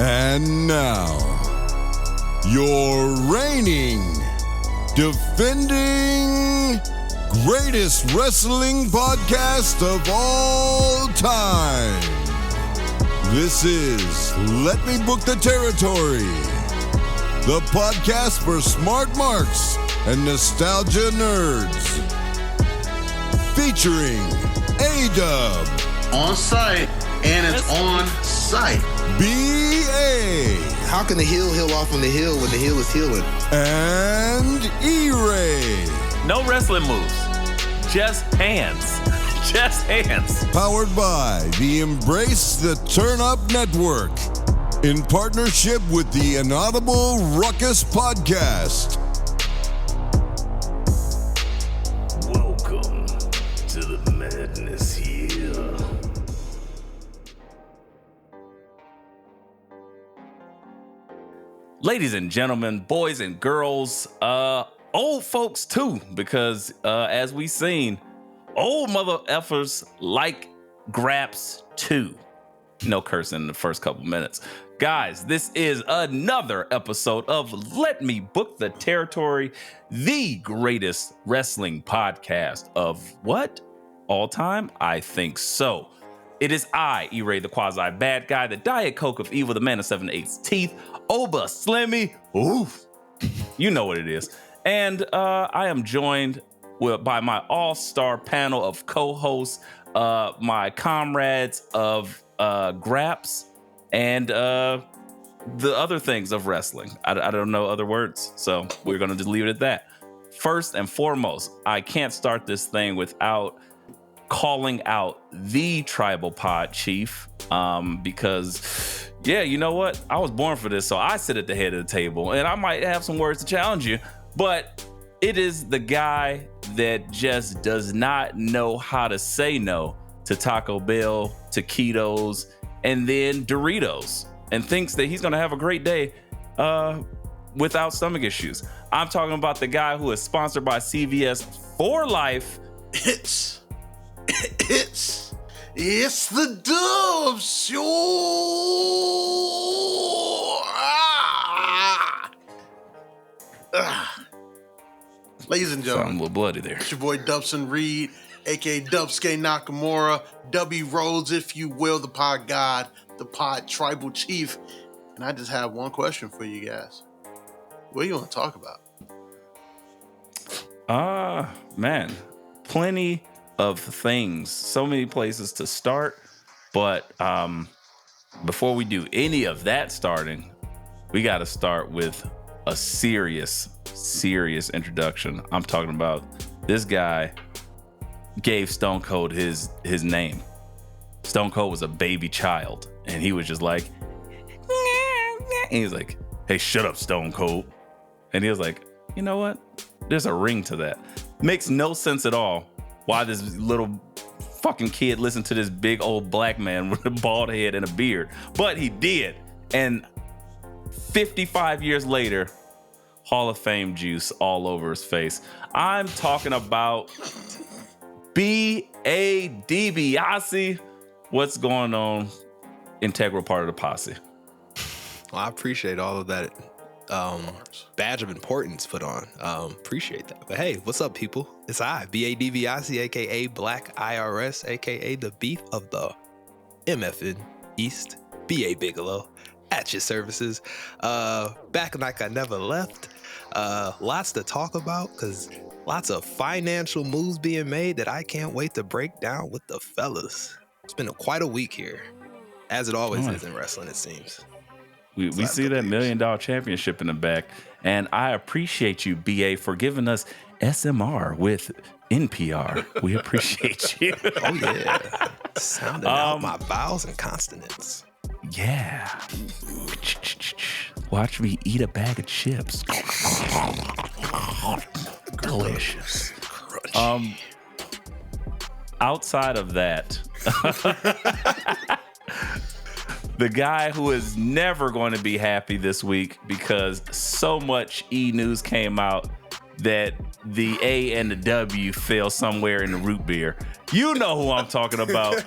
And now, your reigning, defending, greatest wrestling podcast of all time. This is Let Me Book the Territory, the podcast for smart marks and nostalgia nerds. Featuring A-Dub. On site, and it's on site. B.A. How can the heel heal off on the heel when the heel is healing? And E-Ray. No wrestling moves. Just hands. Just hands. Powered by the Embrace the Turn Up Network. In partnership with the Inaudible Ruckus Podcast. Welcome to the madness here. Ladies and gentlemen, boys and girls, old folks too, because as we seen, old mother effers like Graps too. No cursing in the first couple minutes. Guys, this is another episode of Let Me Book the Territory, the greatest wrestling podcast of what? All time? I think so. It is I, E-Ray, the quasi-bad guy, the Diet Coke of Evil, the man of 7/8 teeth, Oba Slimmy, oof, you know what it is. And I am joined by my all-star panel of co-hosts, my comrades of Graps, and the other things of wrestling. I don't know other words, so we're going to just leave it at that. First and foremost, I can't start this thing without calling out the tribal pod chief, because, yeah, you know what? I was born for this, so I sit at the head of the table, and I might have some words to challenge you, but it is the guy that just does not know how to say no to Taco Bell, taquitos, and then Doritos, and thinks that he's going to have a great day without stomach issues. I'm talking about the guy who is sponsored by CVS for life. It's the Dub Show. Ladies and I'm a gentlemen, little bloody there. it's your boy Dubson Reed, aka Dubsuke Nakamura, W Rhodes, if you will, the pod god, the pod tribal chief. And I just have one question for you guys. What do you want to talk about? Man, plenty of things, so many places to start, but before we do any of that starting, we got to start with a serious introduction. I'm talking about this guy gave Stone Cold his name. Stone Cold was a baby child, and he was just like, and he was like, hey, shut up, Stone Cold. And he was like, you know what? There's a ring to that. Makes no sense at all why this little fucking kid listened to this big old black man with a bald head and a beard. But he did. And 55 years later, Hall of Fame juice all over his face. I'm talking about B.A. DiBiase. What's going on? Integral part of the posse. Well, I appreciate all of that badge of importance put on. Appreciate that. But hey, what's up, people? It's I, B.A. DiBiase, a.k.a. Black IRS, a.k.a. the beef of the MFN East, B.A. Bigelow, at your services. Back like I never left. Lots to talk about, because lots of financial moves being made that I can't wait to break down with the fellas. It's been quite a week here, as it always is in wrestling, it seems. We see that $1 million championship in the back, and I appreciate you, BA, for giving us SMR with NPR. We appreciate you. Oh yeah, sounding out my vowels and consonants. Yeah. Watch me eat a bag of chips. Delicious. Outside of that, the guy who is never going to be happy this week because so much E-news came out that the A and the W fell somewhere in the root beer. You know who I'm talking about.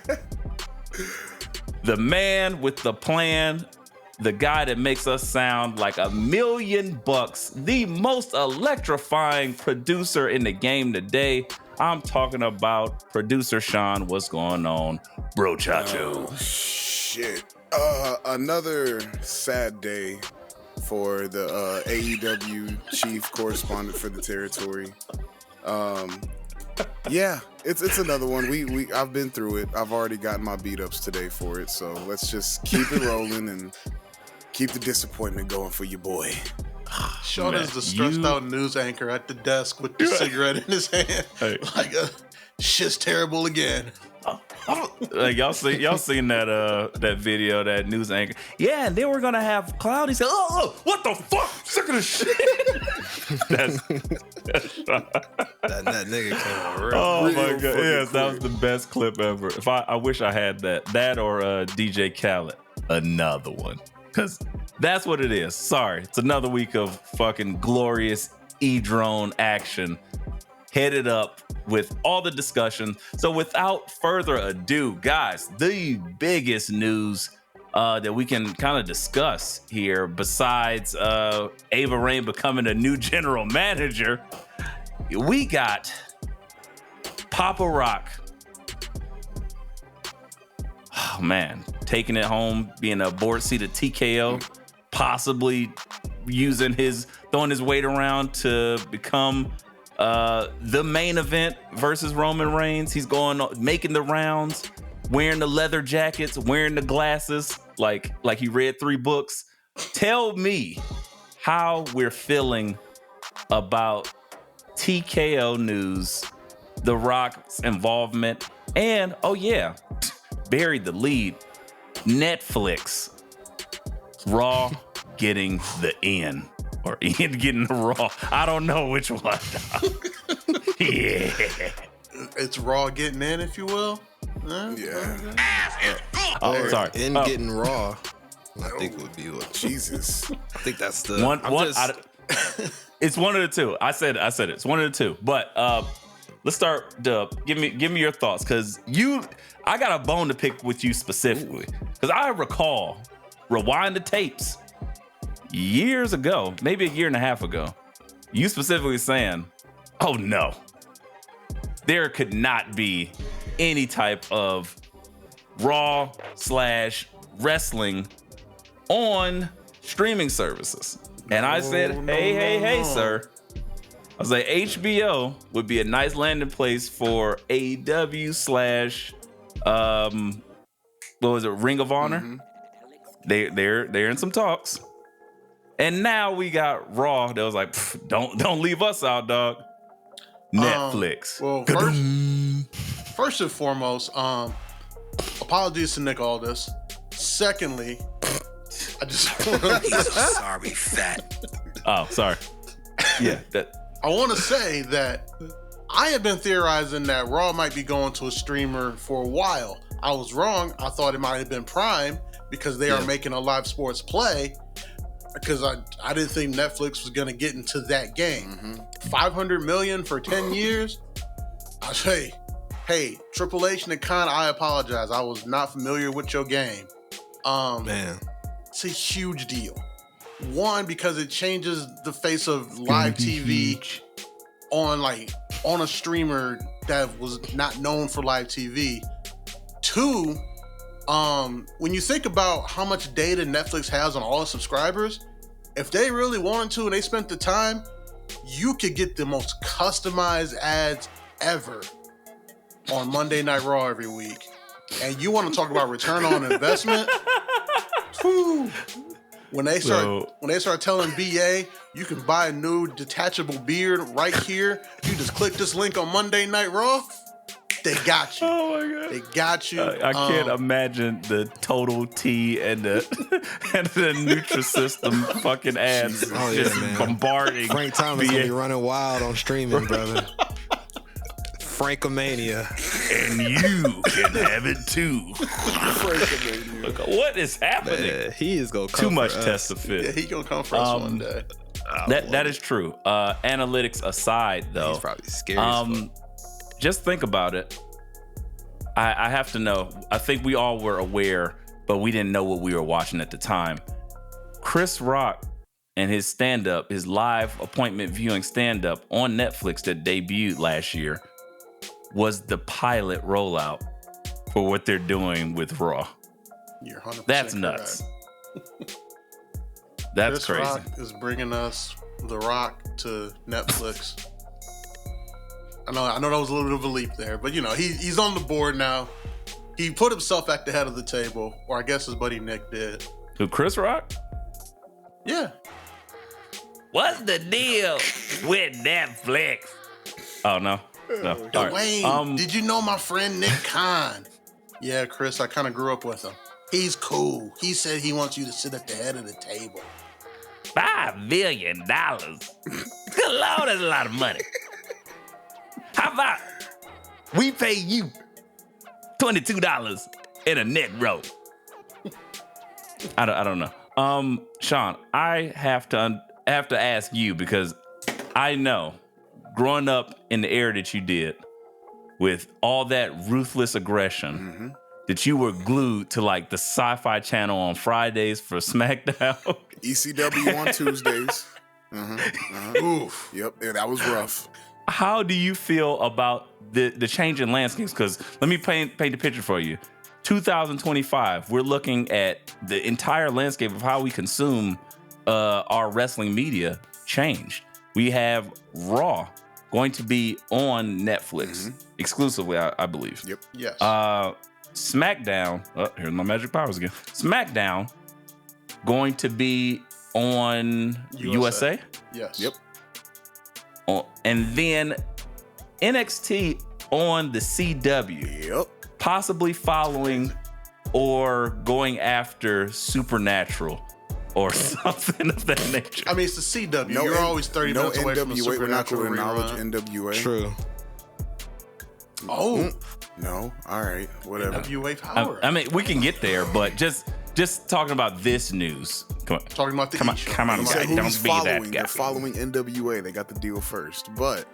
The man with the plan, the guy that makes us sound like $1 million, the most electrifying producer in the game today. I'm talking about producer Sean. What's going on, bro, Chacho? Shit. Another sad day for the AEW chief correspondent for the territory. Yeah, it's another one. I've been through it. I've already gotten my beat ups today for it. So let's just keep it rolling and keep the disappointment going for your boy. Sean is the stressed out news anchor at the desk with the cigarette in his hand. Hey. Like, shit's terrible again. Like y'all seen that video, that news anchor? Yeah, and then we're gonna have Cloudy say, "Oh, what the fuck? Sick of this shit." that nigga came on real. Oh my god! fucking Yes, that was quick. the best clip ever. If I wish I had that or DJ Khaled, another one, because that's what it is. Sorry, it's another week of fucking glorious E-drone action, headed up with all the discussion. So without further ado, guys, the biggest news that we can kind of discuss here, besides Ava Raine becoming a new general manager, we got Papa Rock. Oh man, taking it home, being a board seat at TKO, possibly throwing his weight around to become the main event versus Roman Reigns. He's making the rounds, wearing the leather jackets, wearing the glasses, like he read 3 books. Tell me how we're feeling about TKO news, The Rock's involvement, and oh yeah, buried the lead, Netflix, Raw getting the N. Or Ian getting the Raw. I don't know which one. Yeah. It's Raw getting in, if you will. Yeah. Oh, sorry. In getting Raw, I think would be what. Jesus. I think that's the One. It's one of the two. I said it. It's one of the two. But let's start. Give me your thoughts, because I got a bone to pick with you specifically, because I recall rewind the tapes years ago, maybe a year and a half ago, you specifically saying, "Oh no, there could not be any type of Raw/wrestling on streaming services." And I said, hey, sir. I was like, HBO would be a nice landing place for AEW / what was it, Ring of Honor? Mm-hmm. They're in some talks. And now we got Raw that was like, don't leave us out, dog. Netflix. Well, first and foremost, apologies to Nick Aldis. Secondly, I just sorry, fat. Oh, sorry. Yeah. I want to say that I have been theorizing that Raw might be going to a streamer for a while. I was wrong. I thought it might have been Prime because they are making a live sports play. Because I didn't think Netflix was going to get into that game. $500 million for 10 years? I say, hey, Triple H and the Con, I apologize. I was not familiar with your game. Man. It's a huge deal. One, because it changes the face of live TV on a streamer that was not known for live TV. Two, when you think about how much data Netflix has on all the subscribers, if they really wanted to and they spent the time, you could get the most customized ads ever on Monday Night Raw every week. And you want to talk about return on investment? Whew. When they start telling BA you can buy a new detachable beard right here, you just click this link on Monday Night Raw. They got you. Oh my god! They got you. I can't imagine the Total T and the Nutrisystem fucking ads just bombarding. Frank Thomas gonna be running wild on streaming, brother. Frankomania, and you can have it too. Look, what is happening? Man, he is gonna come too much for test to us. fit. Yeah, he gonna come for us one day. That is true. Analytics aside, though, he's probably scary. Just think about it. I have to know. I think we all were aware, but we didn't know what we were watching at the time. Chris Rock and his stand-up, his live appointment viewing stand-up on Netflix that debuted last year was the pilot rollout for what they're doing with Raw. You're 100% That's correct. nuts. That's Chris crazy. Rock is bringing us The Rock to Netflix. I know that was a little bit of a leap there, but he's on the board now. He put himself at the head of the table, or I guess his buddy Nick did. Who, Chris Rock? Yeah. What's the deal with Netflix? Oh, no. No. All right. Dwayne, did you know my friend Nick Khan? Yeah, Chris, I kind of grew up with him. He's cool. He said he wants you to sit at the head of the table. $5 billion. Good Lord, that's a lot of money. How about we pay you $22 in a net row? I don't know. Sean, I have to ask you because I know growing up in the era that you did with all that ruthless aggression, that you were glued to like the Sci-Fi Channel on Fridays for SmackDown. ECW on Tuesdays. Oof. Yep, yeah, that was rough. How do you feel about the change in landscapes? Because let me paint the picture for you. 2025, we're looking at the entire landscape of how we consume our wrestling media changed. We have Raw going to be on Netflix exclusively, I believe. Yep. Yes. SmackDown, here's my magic powers again. SmackDown going to be on USA. Yes. Yep. And then NXT on the CW. Yep. Possibly following or going after Supernatural or something of that nature. I mean, it's the CW. You're always 30 minutes away from the NWA. We're not Supernatural going to acknowledge rerun. NWA. True. Oh, No. All right. Whatever. NWA power. I mean, we can get there, but just talking about this news. Come on. Talking about the Come on, E-show. come on, You guy. said who Don't he's be that following. guy. They're following NWA. They got the deal first. But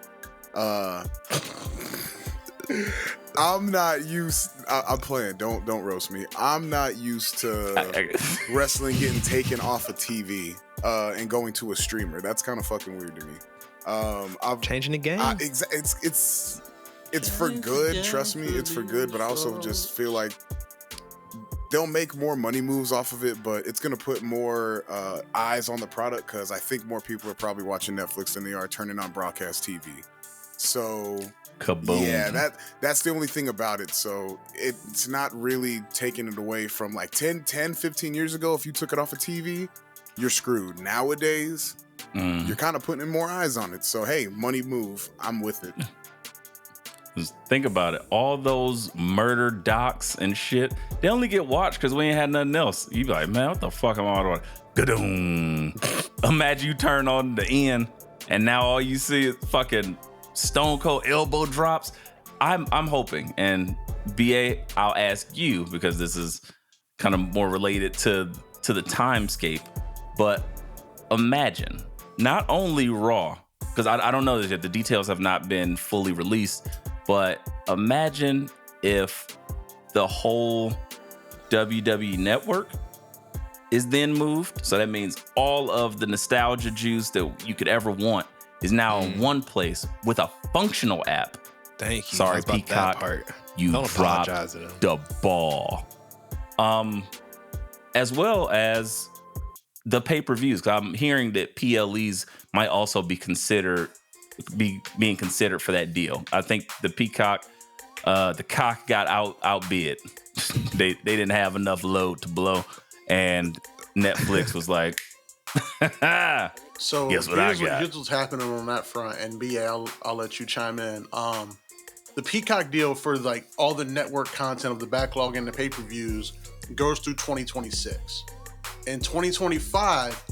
I'm not used. I'm playing. Don't roast me. I'm not used to wrestling getting taken off of TV and going to a streamer. That's kind of fucking weird to me. I've Changing the game. It's for good. Trust me, it's for good. But I also just feel like they'll make more money moves off of it, but it's gonna put more eyes on the product because I think more people are probably watching Netflix than they are turning on broadcast TV. So Kaboom. yeah, that's the only thing about it. So it's not really taking it away from like 10, 15 years ago. If you took it off of TV, you're screwed. Nowadays, you're kind of putting more eyes on it. So hey, money move. I'm with it. Just think about it. All those murder docs and shit, they only get watched because we ain't had nothing else. You be like, man, what the fuck am I doing? Ga-doom. Imagine you turn on the end and now all you see is fucking stone cold elbow drops. I'm hoping, and BA, I'll ask you because this is kind of more related to the timescape, but imagine not only Raw, because I don't know that the details have not been fully released, but imagine if the whole WWE network is then moved. So that means all of the nostalgia juice that you could ever want is now in one place with a functional app. Thank you. Sorry, About Peacock. that part. You Don't dropped apologize to them. the ball. As well as the pay-per-views. 'Cause I'm hearing that PLEs might also be being considered for that deal. I think the Peacock, the cock got outbid. they didn't have enough load to blow, and Netflix was like, So Guess what I got? here's what's happening on that front, and BA, I'll let you chime in. The Peacock deal for like all the network content of the backlog and the pay-per-views goes through 2026. In 2025,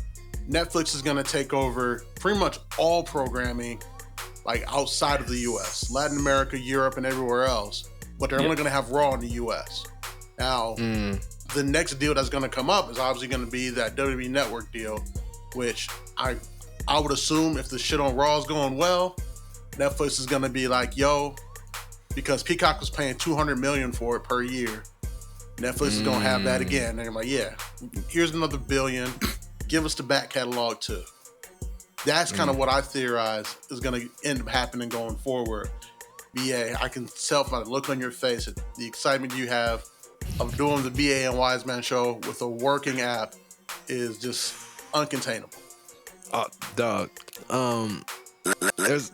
Netflix is going to take over pretty much all programming like outside of the US, Latin America, Europe, and everywhere else, but they're only going to have Raw in the US. Now, the next deal that's going to come up is obviously going to be that WWE Network deal, which I would assume if the shit on Raw is going well, Netflix is going to be like, yo, because Peacock was paying $200 million for it per year, Netflix is going to have that again. And they're like, yeah, here's another $1 billion. give us the back catalog too. That's kind of what I theorize is going to end up happening going forward. BA, I can tell by the look on your face, the excitement you have of doing the BA and Wise Man show with a working app is just uncontainable. Oh, dog. There's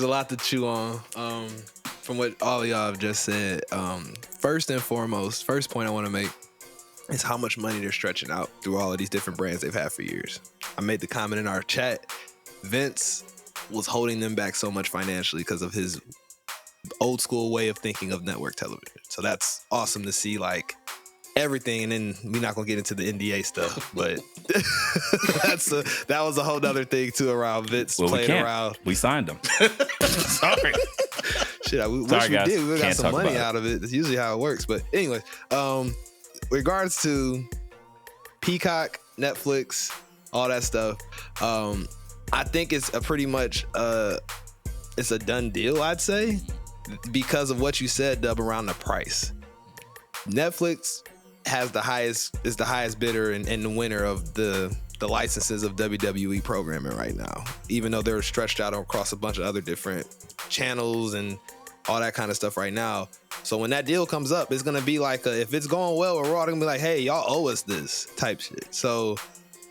a lot to chew on. From what all of y'all have just said. First and foremost, first point I want to make is how much money they're stretching out through all of these different brands they've had for years. I made the comment in our chat. Vince was holding them back so much financially because of his old school way of thinking of network television. So that's awesome to see, like, everything. And then we're not gonna get into the NDA stuff, but that was a whole nother thing too around Vince playing around. We signed them. Sorry. Shit, we Sorry, wish we guys. did. We got Can't some talk money about out of it. That's usually how it works. But anyway, regards to Peacock, Netflix, all that stuff, I think it's a pretty much it's a done deal, I'd say, because of what you said, Dub, around the price. Netflix is the highest bidder and the winner of the licenses of WWE programming right now, even though they're stretched out across a bunch of other different channels and all that kind of stuff right now. So when that deal comes up, it's gonna be like if it's going well, we're all gonna be like, hey, y'all owe us this type shit. So,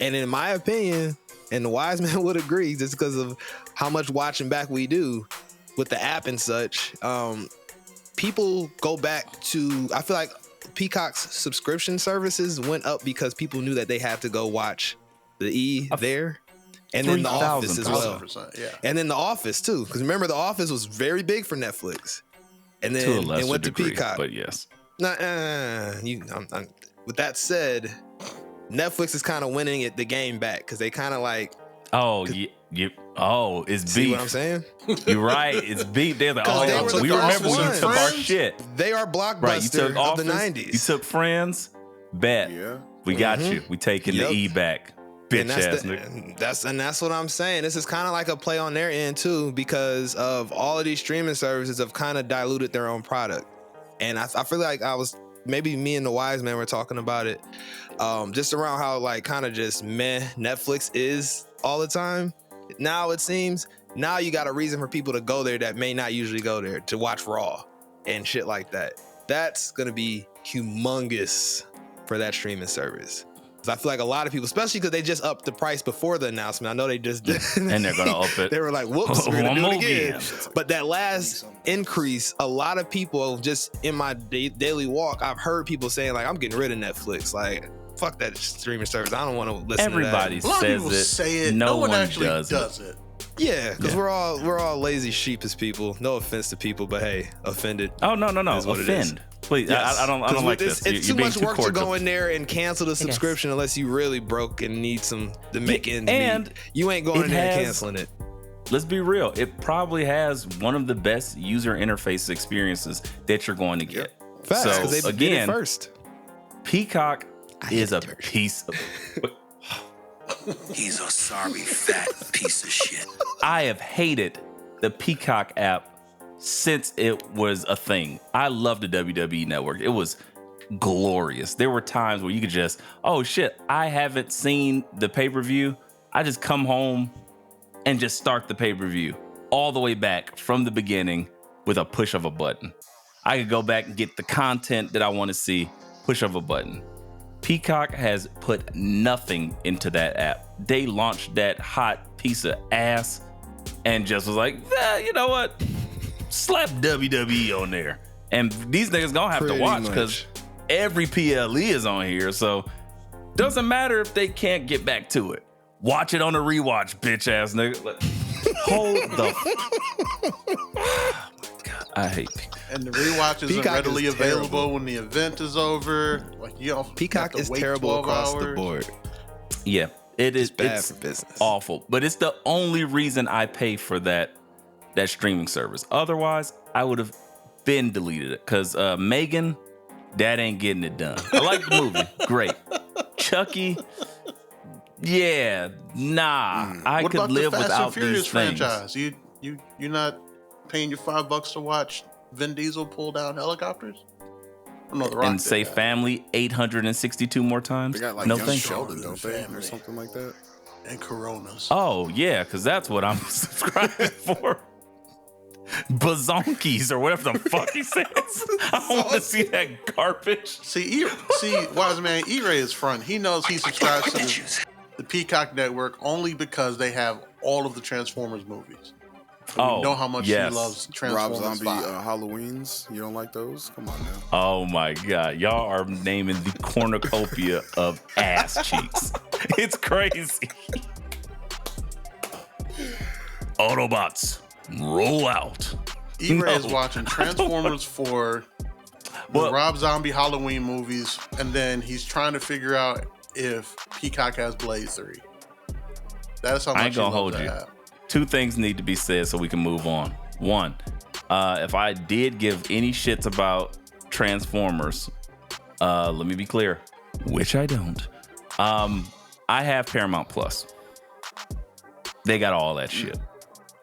and in my opinion, and the Wise Man would agree, just because of how much watching back we do with the app and such, people go back to, I feel like Peacock's subscription services went up because people knew that they had to go watch the E there. And then The Office as well. Yeah. And then The Office too. Because remember, The Office was very big for Netflix. And then To a lesser it went degree, to Peacock. but yes. With that said, Netflix is kind of winning the game back because they kind of like. Oh, it's beef. See what I'm saying? You're right. It's beef. They're like, we remember when you took our shit. They are Blockbuster Right, you took of the Office, 90s. you took Friends, bet. Yeah. We got you. We taking the E back. Bitch ass nigga. That's what I'm saying. This is kind of like a play on their end too, because of all of these streaming services have kind of diluted their own product. And I feel like maybe me and the Wise Man were talking about it, just around how like kind of just meh Netflix is all the time. Now it seems you got a reason for people to go there that may not usually go there to watch Raw and shit like that. That's gonna be humongous for that streaming service. I feel like a lot of people, especially because they just upped the price before the announcement. I know they just did. And they're gonna up it. They were like, whoops, we're gonna do it again. again. But that last increase, a lot of people just in my daily walk, I've heard people saying like, I'm getting rid of Netflix. Like, fuck that streaming service. I don't want to listen Everybody to that. A lot of people says say it. No one actually does it. Yeah, because we're all lazy sheep as people. No offense to people, but hey, offended. Oh no, is what it is. offend. Please, Yes. I don't like it's, this. It's You're too being much work to cordial. go in there and cancel the subscription unless you really broke and need some to make ends and meet. You ain't going in there and has- canceling it. Let's be real. It probably has one of the best user interface experiences that you're going to get. Facts, 'cause they So did it again, first. Peacock is a hate it. piece of. He's a sorry fat piece of shit. I have hated the Peacock app since it was a thing. I love the WWE Network. It was glorious. There were times where you could just, oh shit, I haven't seen the pay-per-view. I just come home and just start the pay-per-view all the way back from the beginning with a push of a button. I could go back and get the content that I want to see, push of a button. Peacock has put nothing into that app. They launched that hot piece of ass and just was like, you know what? Slap WWE on there. And these niggas gonna have to watch because every PLE is on here. So doesn't matter if they can't get back to it. Watch it on a rewatch, bitch ass nigga. Hold the. Oh my God, I hate Peacock. And the rewatch isn't Peacock readily is available terrible. when the event is over. Like you don't Peacock have to is wait terrible 12 across the hours. board. Yeah, it is bad it's for business. Awful, but it's the only reason I pay for that streaming service. Otherwise, I would have been deleted it because Megan, that ain't getting it done. I like the movie, great. Chucky, yeah, nah. I What could about live the Fast without and Furious these things. franchise? You're not paying your $5 to watch Vin Diesel pull down helicopters? I know The Rock and did say that. family 862 more times. They got like no, Young thank you. Sheldon, don't they, or Family. something like that? And Coronas. Oh yeah, because that's what I'm subscribing for. Bazonkies or whatever the fuck he says. I don't want to see that garbage. See, Wise Man, E-Ray is front. He knows he subscribes to the Peacock Network only because they have all of the Transformers movies. And we know how much he loves Rob Transformers Zombie 5. Halloweens. You don't like those? Come on now. Oh my god, y'all are naming the cornucopia of ass cheeks. It's crazy. Autobots, roll out. E-Ray is watching Transformers 4, the Rob Zombie Halloween movies, and then he's trying to figure out if Peacock has Blade 3. That's how much I ain't gonna he hold loves you. that. Two things need to be said so we can move on. One, if I did give any shits about Transformers, let me be clear, which I don't. I have Paramount Plus. They got all that shit.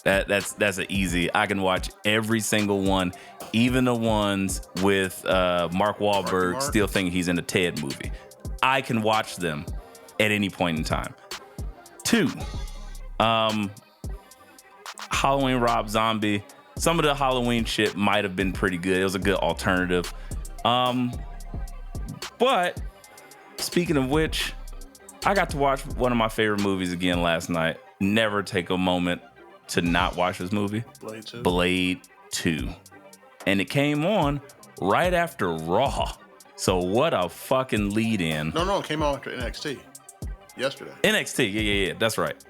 That's an easy. I can watch every single one, even the ones with Mark Wahlberg still thinking he's in a Ted movie. I can watch them at any point in time. Two, Halloween Rob Zombie. Some of the Halloween shit might have been pretty good. It was a good alternative. But speaking of which, I got to watch one of my favorite movies again last night. Never take a moment to not watch this movie. Blade 2. And it came on right after Raw. So what a fucking lead in. No, it came out after NXT yesterday. NXT, yeah, that's right.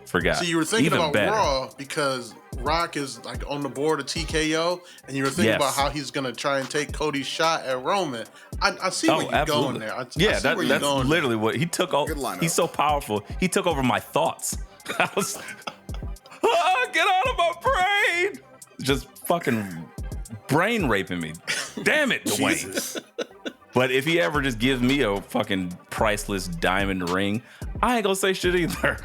Forgot. See, you were thinking Even about better. Raw because Rock is like on the board of TKO, and you were thinking about how he's gonna try and take Cody's shot at Roman. I see where you're going there. I see that's where you're going literally what he took over. He's so powerful. He took over my thoughts. I was, get out of my brain! Just fucking brain raping me. Damn it, Dwayne. But if he ever just gives me a fucking priceless diamond ring, I ain't gonna say shit either.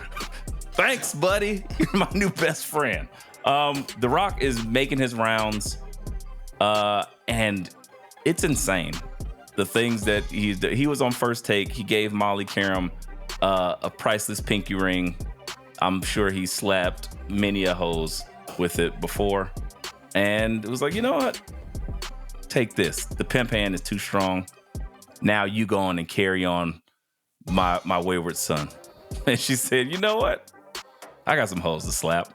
Thanks, buddy. You're my new best friend. The Rock is making his rounds, and it's insane. The things that he was on First Take. He gave Molly Karam a priceless pinky ring. I'm sure he slapped many a hoes with it before, and it was like, you know what? Take this. The pimp hand is too strong. Now you go on and carry on my wayward son. And she said, you know what? I got some hoes to slap.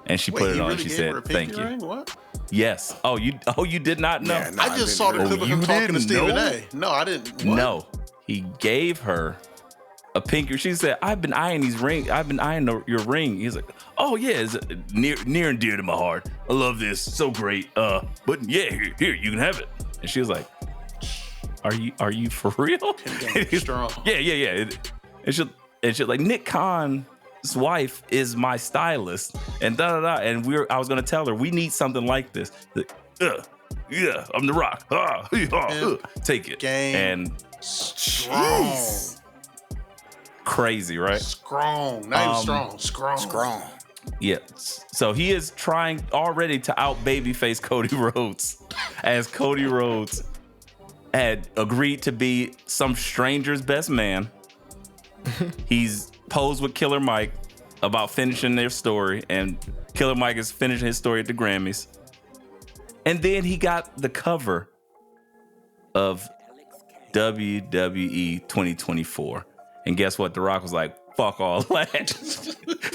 And she put it on. She said, thank you. Ring? What? Yes. Oh, you did not know? Yeah, no, I just saw the clip of him talking to Stephen A. No, I didn't. What? No. He gave her a pinky. She said, I've been eyeing these rings. I've been eyeing your ring. He's like, oh yeah, it's near and dear to my heart. I love this. So great. But yeah, here, you can have it. And she was like, are you for real? Strong. Yeah. And she like, Nick Khan's wife is my stylist, and and I was gonna tell her we need something like this. Like, yeah, I'm the Rock. Take it. Game. And Strong. Crazy, right? Strong. Not even strong. Yeah. So he is trying already to out babyface Cody Rhodes, as Cody Rhodes had agreed to be some stranger's best man. He's posed with Killer Mike about finishing their story, and Killer Mike is finishing his story at the Grammys. And then he got the cover of WWE 2024. And guess what? The Rock was like, fuck all that.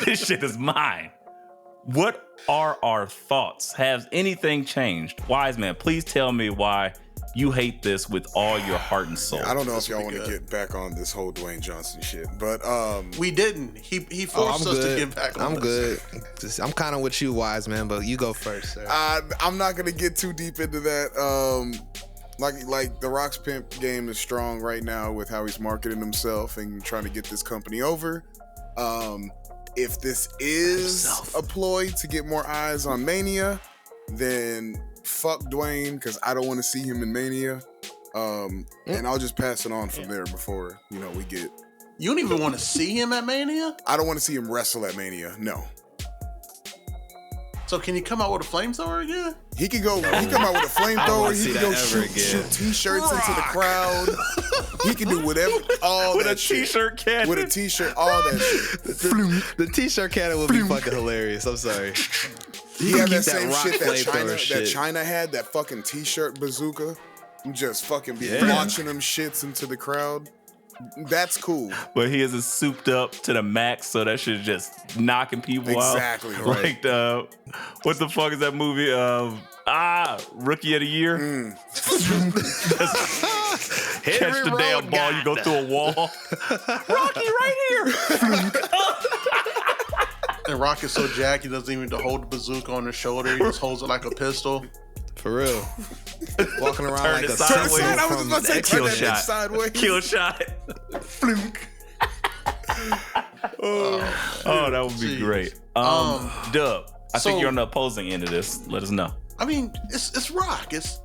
This shit is mine. What are our thoughts? Has anything changed? Wise man, please tell me why you hate this with all your heart and soul. I don't know if y'all want to get back on this whole Dwayne Johnson shit, but we didn't. He forced us to get back on. I'm good. I'm kind of with you, Wise man, but you go first, sir. I'm not gonna get too deep into that. Like the Rock's pimp game is strong right now with how he's marketing himself and trying to get this company over. If this is a ploy to get more eyes on Mania, then fuck Dwayne, because I don't want to see him in Mania. And I'll just pass it on from there before, we get... You don't even want to see him at Mania? I don't want to see him wrestle at Mania, no. So can he come out with a flamethrower again? He could go. He come out with a flamethrower. He could go shoot T-shirts into the crowd. He can do whatever. All with that a shit. T-shirt cannon. With a T-shirt, all that shit. The T-shirt cannon would be fucking hilarious. I'm sorry. He had that same rock shit that flamethrower shit. China had, that fucking T-shirt bazooka. Just fucking be launching them shits into the crowd. That's cool. But he is souped up to the max, so that shit just knocking people out. Exactly. Right. Like what the fuck is that movie? Rookie of the Year. Catch the damn ball, you go through a wall. Rocky, right here. And Rock is so jacked, he doesn't even hold the bazooka on his shoulder. He just holds it like a pistol. For real. Walking around Turn like it a sideways. I was about to say, Kill turn that shot. bitch sideways. Kill shot. Flunk. Oh, that would be great. Dub, I think you're on the opposing end of this. Let us know. I mean, it's Rock. It's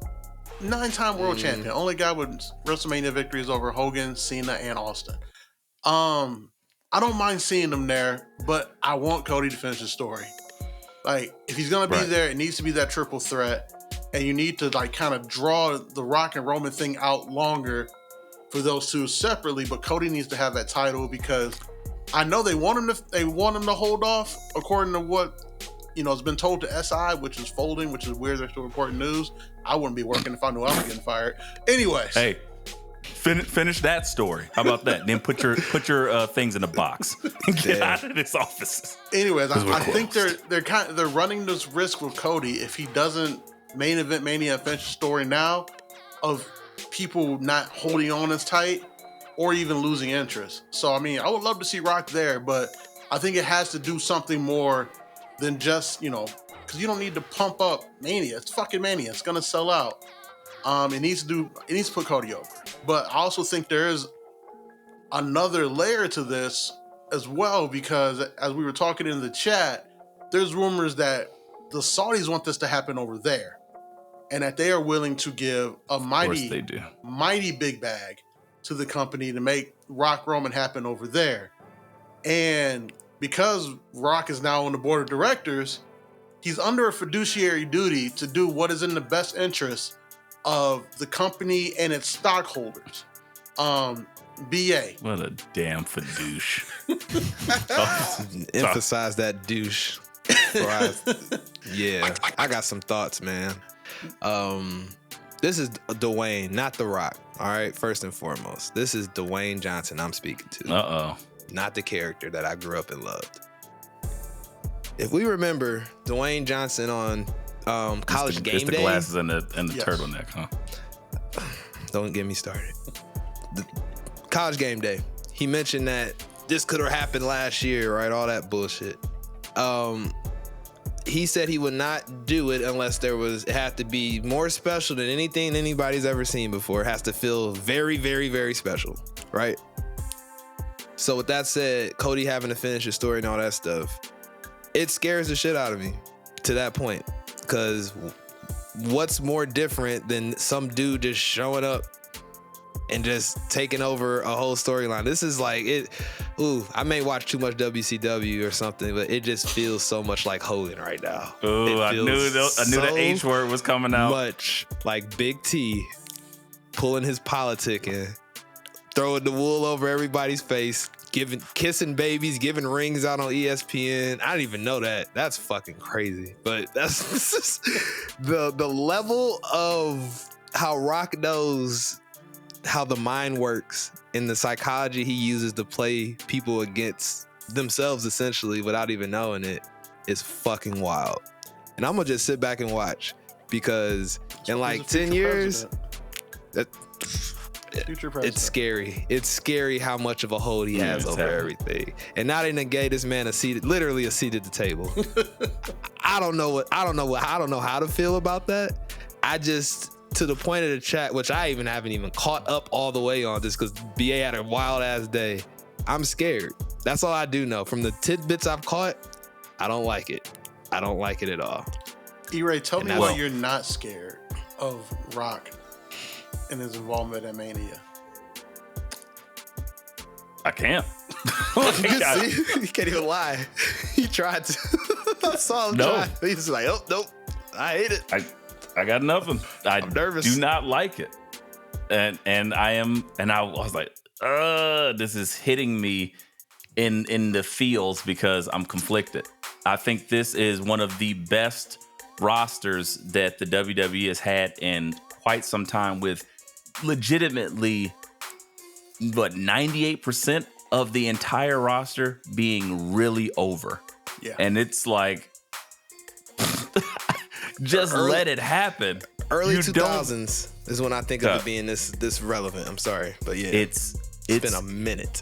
9-time world champion. Only guy with WrestleMania victories over Hogan, Cena, and Austin. I don't mind seeing him there, but I want Cody to finish his story. Like, if he's gonna be there, it needs to be that triple threat, and you need to like kind of draw the Rock and Roman thing out longer for those two separately. But Cody needs to have that title because I know they want him to hold off, according to what has been told to SI, which is folding, which is weird. They're still reporting news. I wouldn't be working if I knew I was getting fired. Anyways, hey, finish that story. How about that? Then put your things in a box and get out of this office. Anyways, I think they're running this risk with Cody if he doesn't main event Mania and finish the story now of people not holding on as tight or even losing interest. So I mean, I would love to see Rock there, but I think it has to do something more than just because you don't need to pump up Mania. It's fucking Mania. It's gonna sell out. It needs to put Cody over. But I also think there is another layer to this as well, because as we were talking in the chat, there's rumors that the Saudis want this to happen over there, and that they are willing to give a mighty big bag to the company to make Rock Roman happen over there. And because Rock is now on the board of directors, he's under a fiduciary duty to do what is in the best interest of the company and its stockholders. BA. What a damn fadouche. Emphasize that douche. Yeah, I got some thoughts, man. This is Dwayne, not The Rock. All right, first and foremost, this is Dwayne Johnson I'm speaking to. Not the character that I grew up and loved. If we remember Dwayne Johnson on College Game Day. It's the glasses and the turtleneck, huh? Don't get me started. College Game Day. He mentioned that this could have happened last year, right? All that bullshit. He said he would not do it unless it had to be more special than anything anybody's ever seen before. It has to feel very, very, very special, right? So with that said, Cody having to finish his story and all that stuff, it scares the shit out of me to that point. Because what's more different than some dude just showing up and just taking over a whole storyline? This is like it. Ooh, I may watch too much WCW or something, but it just feels so much like Hogan right now. Ooh, I knew the H word was coming out. Much like Big T pulling his politicking, throwing the wool over everybody's face, kissing babies, giving rings out on ESPN. I didn't even know that. That's fucking crazy. But that's the level of how Rock knows how the mind works and the psychology he uses to play people against themselves essentially without even knowing it is fucking wild. And I'm gonna just sit back and watch because in like 10 years, it's scary. It's scary how much of a hold he has over everything. And not in a gay, this man is literally a seat at the table. I don't know how to feel about that. I just, to the point of the chat, which I haven't even caught up all the way on this because BA had a wild ass day. I'm scared. That's all I do know. From the tidbits I've caught, I don't like it. I don't like it at all. E-Ray, tell me why you're not scared of Rock and his involvement at Mania. I can't. He can't even lie. He tried to. I saw him No. try. He's like, oh, nope. I hate it. I got nothing. I'm nervous. Do not like it. And I was like, this is hitting me in the feels because I'm conflicted. I think this is one of the best rosters that the WWE has had in quite some time, with legitimately 98% of the entire roster being really over. Yeah. And it's like, just let it happen. Early You 2000s is when I think of Yeah. it being this relevant. I'm sorry, but yeah, It's been a minute.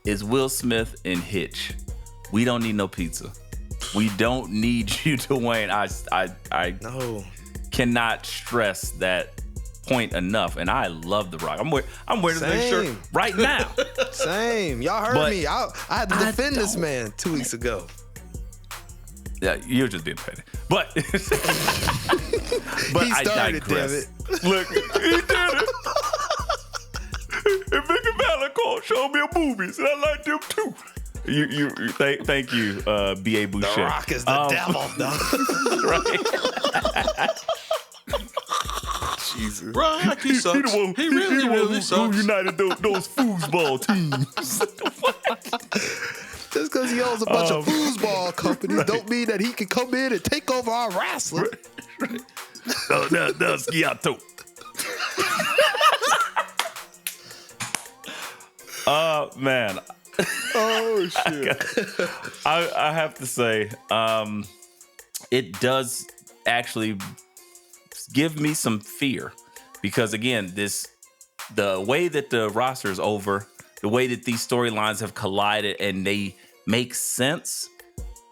It's Will Smith and Hitch. We don't need no pizza. We don't need you, Dwayne. I No, cannot stress that point enough. And I love The Rock. I'm wearing this Same. shirt right now. same. Y'all heard But me. I had to I defend this don't- man 2 weeks ago. Yeah, you're just being petty. But He I started, digress. damn it. Look, he did it. And Vicky Valicourt showed me a boobies, and I like them too. Thank you, B.A. Boucher. The Rock is the devil. Right? Jesus. Rocky sucks. He really sucks. united those foosball teams. Just because he owns a bunch of foosball companies don't mean that he can come in and take over our wrestling. That's Giato. Man. Oh shit. I have to say, it does actually give me some fear, because again, the way that the roster is over, the way that these storylines have collided and they make sense,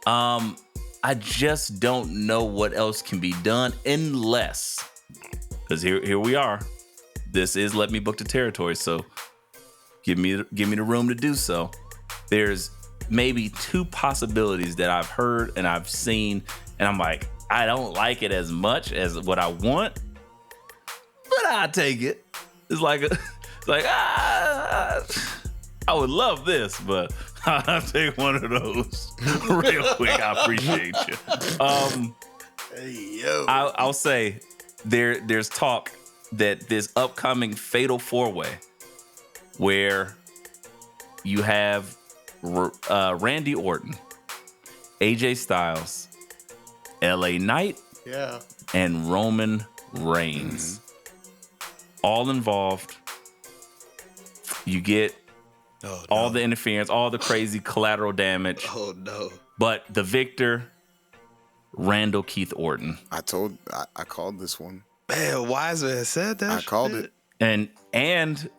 I just don't know what else can be done unless, because here we are. This is Let Me Book the Territory, so give me the room to do so. There's maybe two possibilities that I've heard and I've seen, and I'm like, I don't like it as much as what I want, but I'll take it. It's like I would love this, but I'll take one of those real quick. I appreciate you. Hey, yo. I'll say there's talk that this upcoming Fatal 4-Way, where you have Randy Orton, AJ Styles, LA Knight, Yeah. and Roman Reigns, all involved. You get all the interference, all the crazy collateral damage, Oh no. but the victor, Randall Keith Orton. I called this one. Man, Wiseman has said that. I called shit. it. And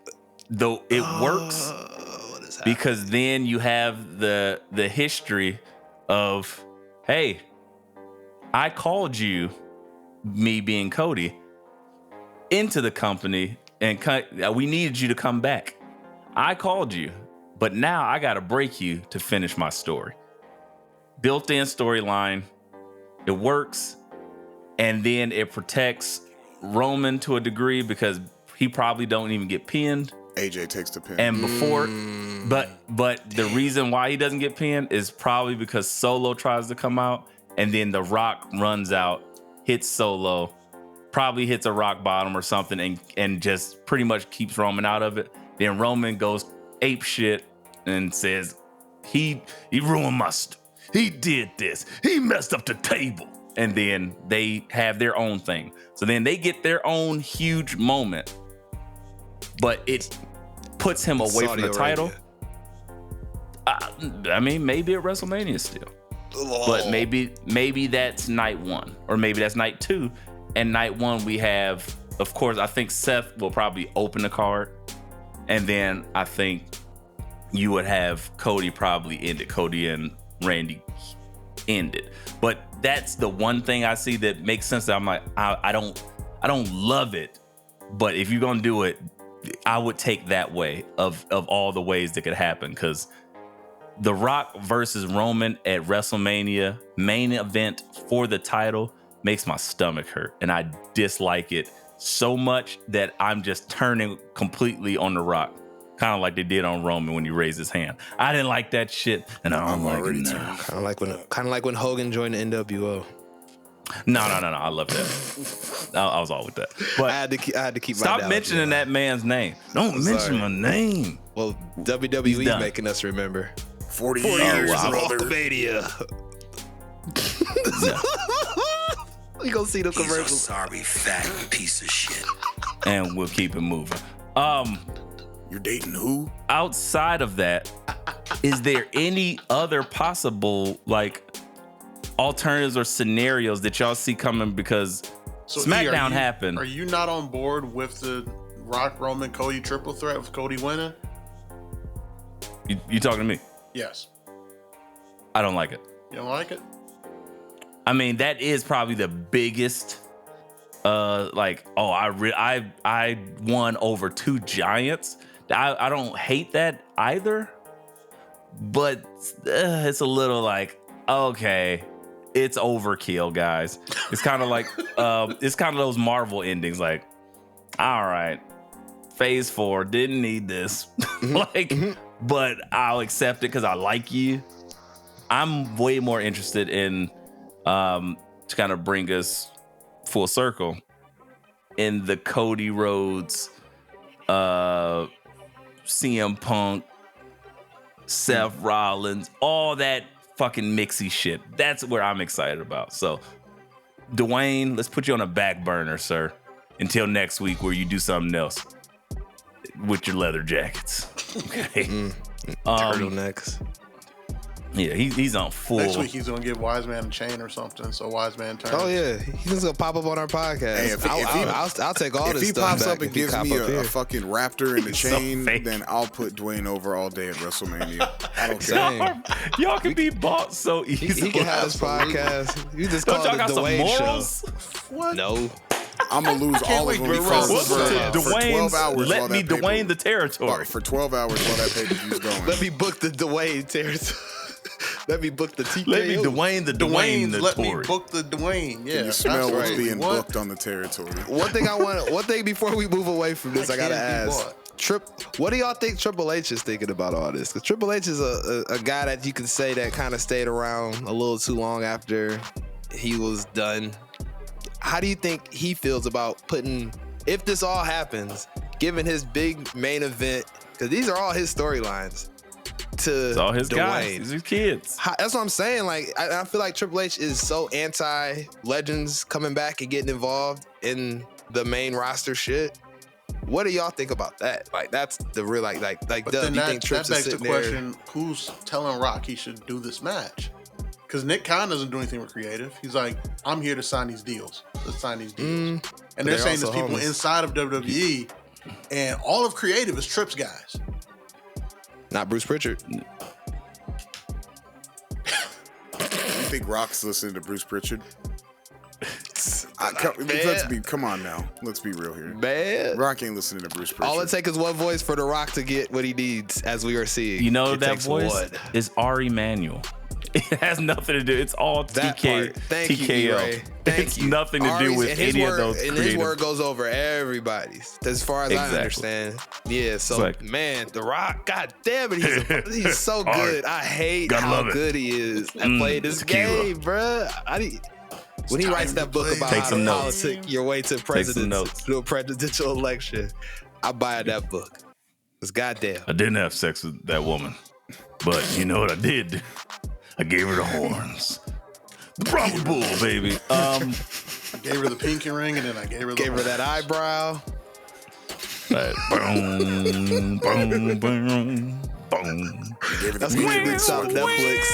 though it works, What is happening? because then you have the history of, hey, I called you, me being Cody, into the company, and we needed you to come back. I called you, but now I got to break you to finish my story. Built-in storyline, it works, and then it protects Roman to a degree because he probably don't even get pinned. AJ takes the pin. And before, but the reason why he doesn't get pinned is probably because Solo tries to come out, and then The Rock runs out, hits Solo, probably hits a rock bottom or something, and just pretty much keeps Roman out of it. Then Roman goes ape shit and says, he ruined my he did this. He messed up the table. And then they have their own thing. So then they get their own huge moment, but it puts him away Saudi from the title. Arabia. I mean, maybe at WrestleMania still, but maybe that's night one, or maybe that's night two. And night one, we have, of course, I think Seth will probably open the card, and then I think you would have Cody probably end it. Cody and Randy end it. But that's the one thing I see that makes sense. That I'm like, I don't love it, but if you're gonna do it, I would take that way of all the ways that could happen, because The Rock versus Roman at WrestleMania main event for the title makes my stomach hurt, and I dislike it so much that I'm just turning completely on The Rock. Kind of like they did on Roman when he raised his hand. I didn't like that shit, and I don't like it now. Kind of like when Hogan joined the NWO. No. I love that. I was all with that. But I had to keep. Stop mentioning that man's name. Don't mention my name. Well, WWE making us remember 40 years, brother. Hulkamania. We gonna see the He's a commercials. sorry fat piece of shit. And we'll keep it moving. You're dating who? Outside of that, is there any other possible alternatives or scenarios that y'all see coming? Because SmackDown happened. Are you not on board with the Rock, Roman, Cody triple threat with Cody winning? You talking to me? Yes. I don't like it. You don't like it? I mean, that is probably the biggest. I won over two giants. I don't hate that either, but it's a little like, okay, it's overkill, guys. It's kind of like it's kind of those Marvel endings, like, all right, phase 4 didn't need this, but I'll accept it because I like you. I'm way more interested in to kind of bring us full circle in the Cody Rhodes, CM Punk, Seth Rollins, all that fucking mixy shit. That's where I'm excited about. So, Dwayne, let's put you on a back burner, sir, until next week where you do something else with your leather jackets. Okay. Turtlenecks. Yeah, he's on full. Next week he's gonna give Wise Man a chain or something, so Wise Man turns. Oh yeah, he's just gonna pop up on our podcast. Hey, I'll take all this stuff. If he pops back up and gives me a fucking raptor and a chain, fake. then I'll put Dwayne over all day at WrestleMania. I don't care. Y'all can be bought so easily. He can have this podcast. You just Don't call y'all it the got some Dwayne morals? Show. What? No. I'm gonna lose all of them because Listen to for 12 hours. Let me Dwayne the territory. For 12 hours while that pay-per-view's going. Let me book the Dwayne territory. Let me book the TKO. Let me Dwayne the Dwayne the Let me Tory. book the Dwayne. Yeah, Can you smell what's right. being What? booked on the territory? One thing before we move away from this, I gotta can't be ask. What do y'all think Triple H is thinking about all this? Because Triple H is a guy that you can say that kind of stayed around a little too long after he was done. How do you think he feels about if this all happens, given his big main event, because these are all his storylines, to It's all his Dwayne. guys. It's his kids. That's what I'm saying. Like, I feel like Triple H is so anti legends coming back and getting involved in the main roster shit. What do y'all think about that? Like, that's the real But Doug, then do you that think Trips is begs the sitting there? question: who's telling Rock he should do this match? Because Nick Khan doesn't do anything with creative. He's like, I'm here to sign these deals. Let's sign these deals. And they're saying also there's people homies. inside of WWE, and all of creative is Trips guys. Not Bruce Pritchard. You think Rock's listening to Bruce Pritchard? Come on now. Let's be real here. Man. Rock ain't listening to Bruce Pritchard. All it takes is one voice for The Rock to get what he needs, as we are seeing. You know It that takes voice one. is Ari Emanuel. It has nothing to do. It's all That TK, part. Thank you, TKO. E-Ray. Thank It's you. nothing to do Ari's- with and his any word, of those and creative. his word goes over everybody's, as far as Exactly. I understand. Yeah, so, It's like- man, The Rock, god damn it, he's so Ari. good. I hate Gotta how love it. good he is at playing this tequila. game, bruh. When he writes that book about Take how some to notes. politic your way to a presidential election, I buy that book. It's goddamn. I didn't have sex with that woman, but you know what I did? I gave her the horns. The Brahma Bull, baby. I gave her the pinky ring, and then I gave her that eyebrow. Boom, boom, boom, boom. That's the new sound of Netflix.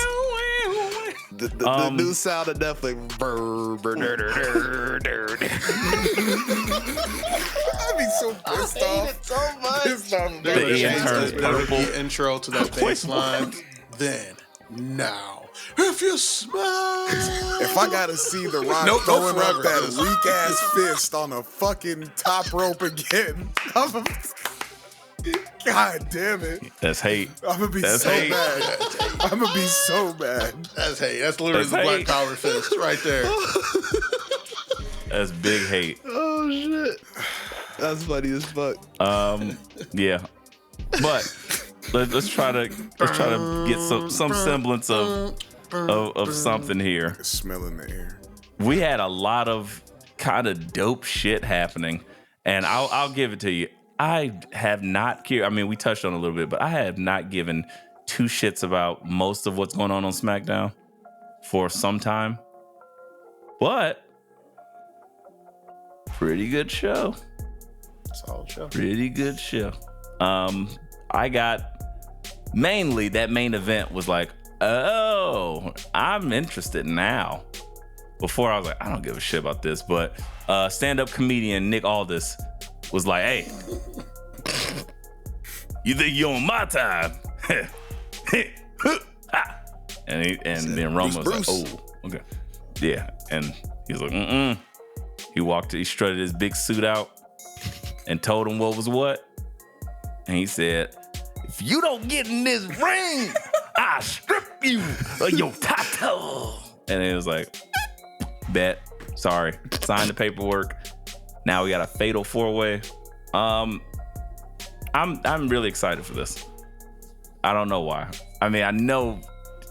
The new sound of Netflix. I'd be so pissed off. So much. Pissed off. The Ian turns purple. The intro to that bass line. Then, now, if you smile. If I gotta see The Rock Nope, no throwing forever. up that weak ass fist on a fucking top rope again, God damn it. That's hate. I'm gonna be That's so hate. mad. I'm gonna be so mad. That's hate. That's literally That's the hate. Black Power fist right there. That's big hate. Oh shit. That's funny as fuck. Yeah. But let's try to get some semblance of something here. Smell in the air. We had a lot of kind of dope shit happening, and I'll give it to you. I have not cared. I mean, we touched on it a little bit, but I have not given two shits about most of what's going on SmackDown for some time. But pretty good show. Solid show. Pretty good show. I got mainly that main event was like, oh, I'm interested now. Before I was like, I don't give a shit about this, but stand-up comedian Nick Aldis was like, hey, you think you're on my time? and then Roman was like, oh, okay. Yeah. And he was like, He strutted his big suit out and told him what was what. And he said, if you don't get in this ring, I'll strip you of your title. And it was like, bet, sorry, sign the paperwork. Now we got a fatal 4-way. I'm really excited for this. I don't know why. I mean, I know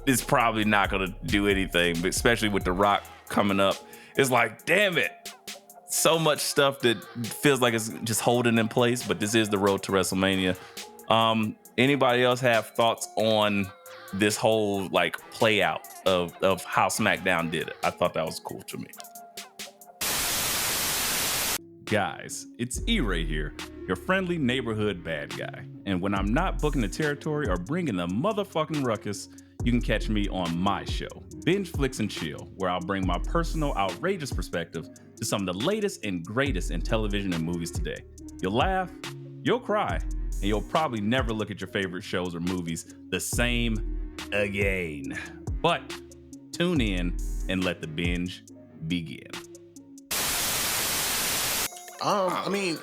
it's probably not gonna do anything, but especially with The Rock coming up, it's like, damn it, so much stuff that feels like it's just holding in place. But this is the road to WrestleMania. Anybody else have thoughts on this whole like play out of how SmackDown did it? I thought that was cool to me. Guys, it's E-Ray here, your friendly neighborhood bad guy. And when I'm not booking the territory or bringing the motherfucking ruckus, you can catch me on my show, Binge Flicks and Chill, where I'll bring my personal outrageous perspective to some of the latest and greatest in television and movies today. You'll laugh, you'll cry, and you'll probably never look at your favorite shows or movies the same again. But tune in and let the binge begin. I mean,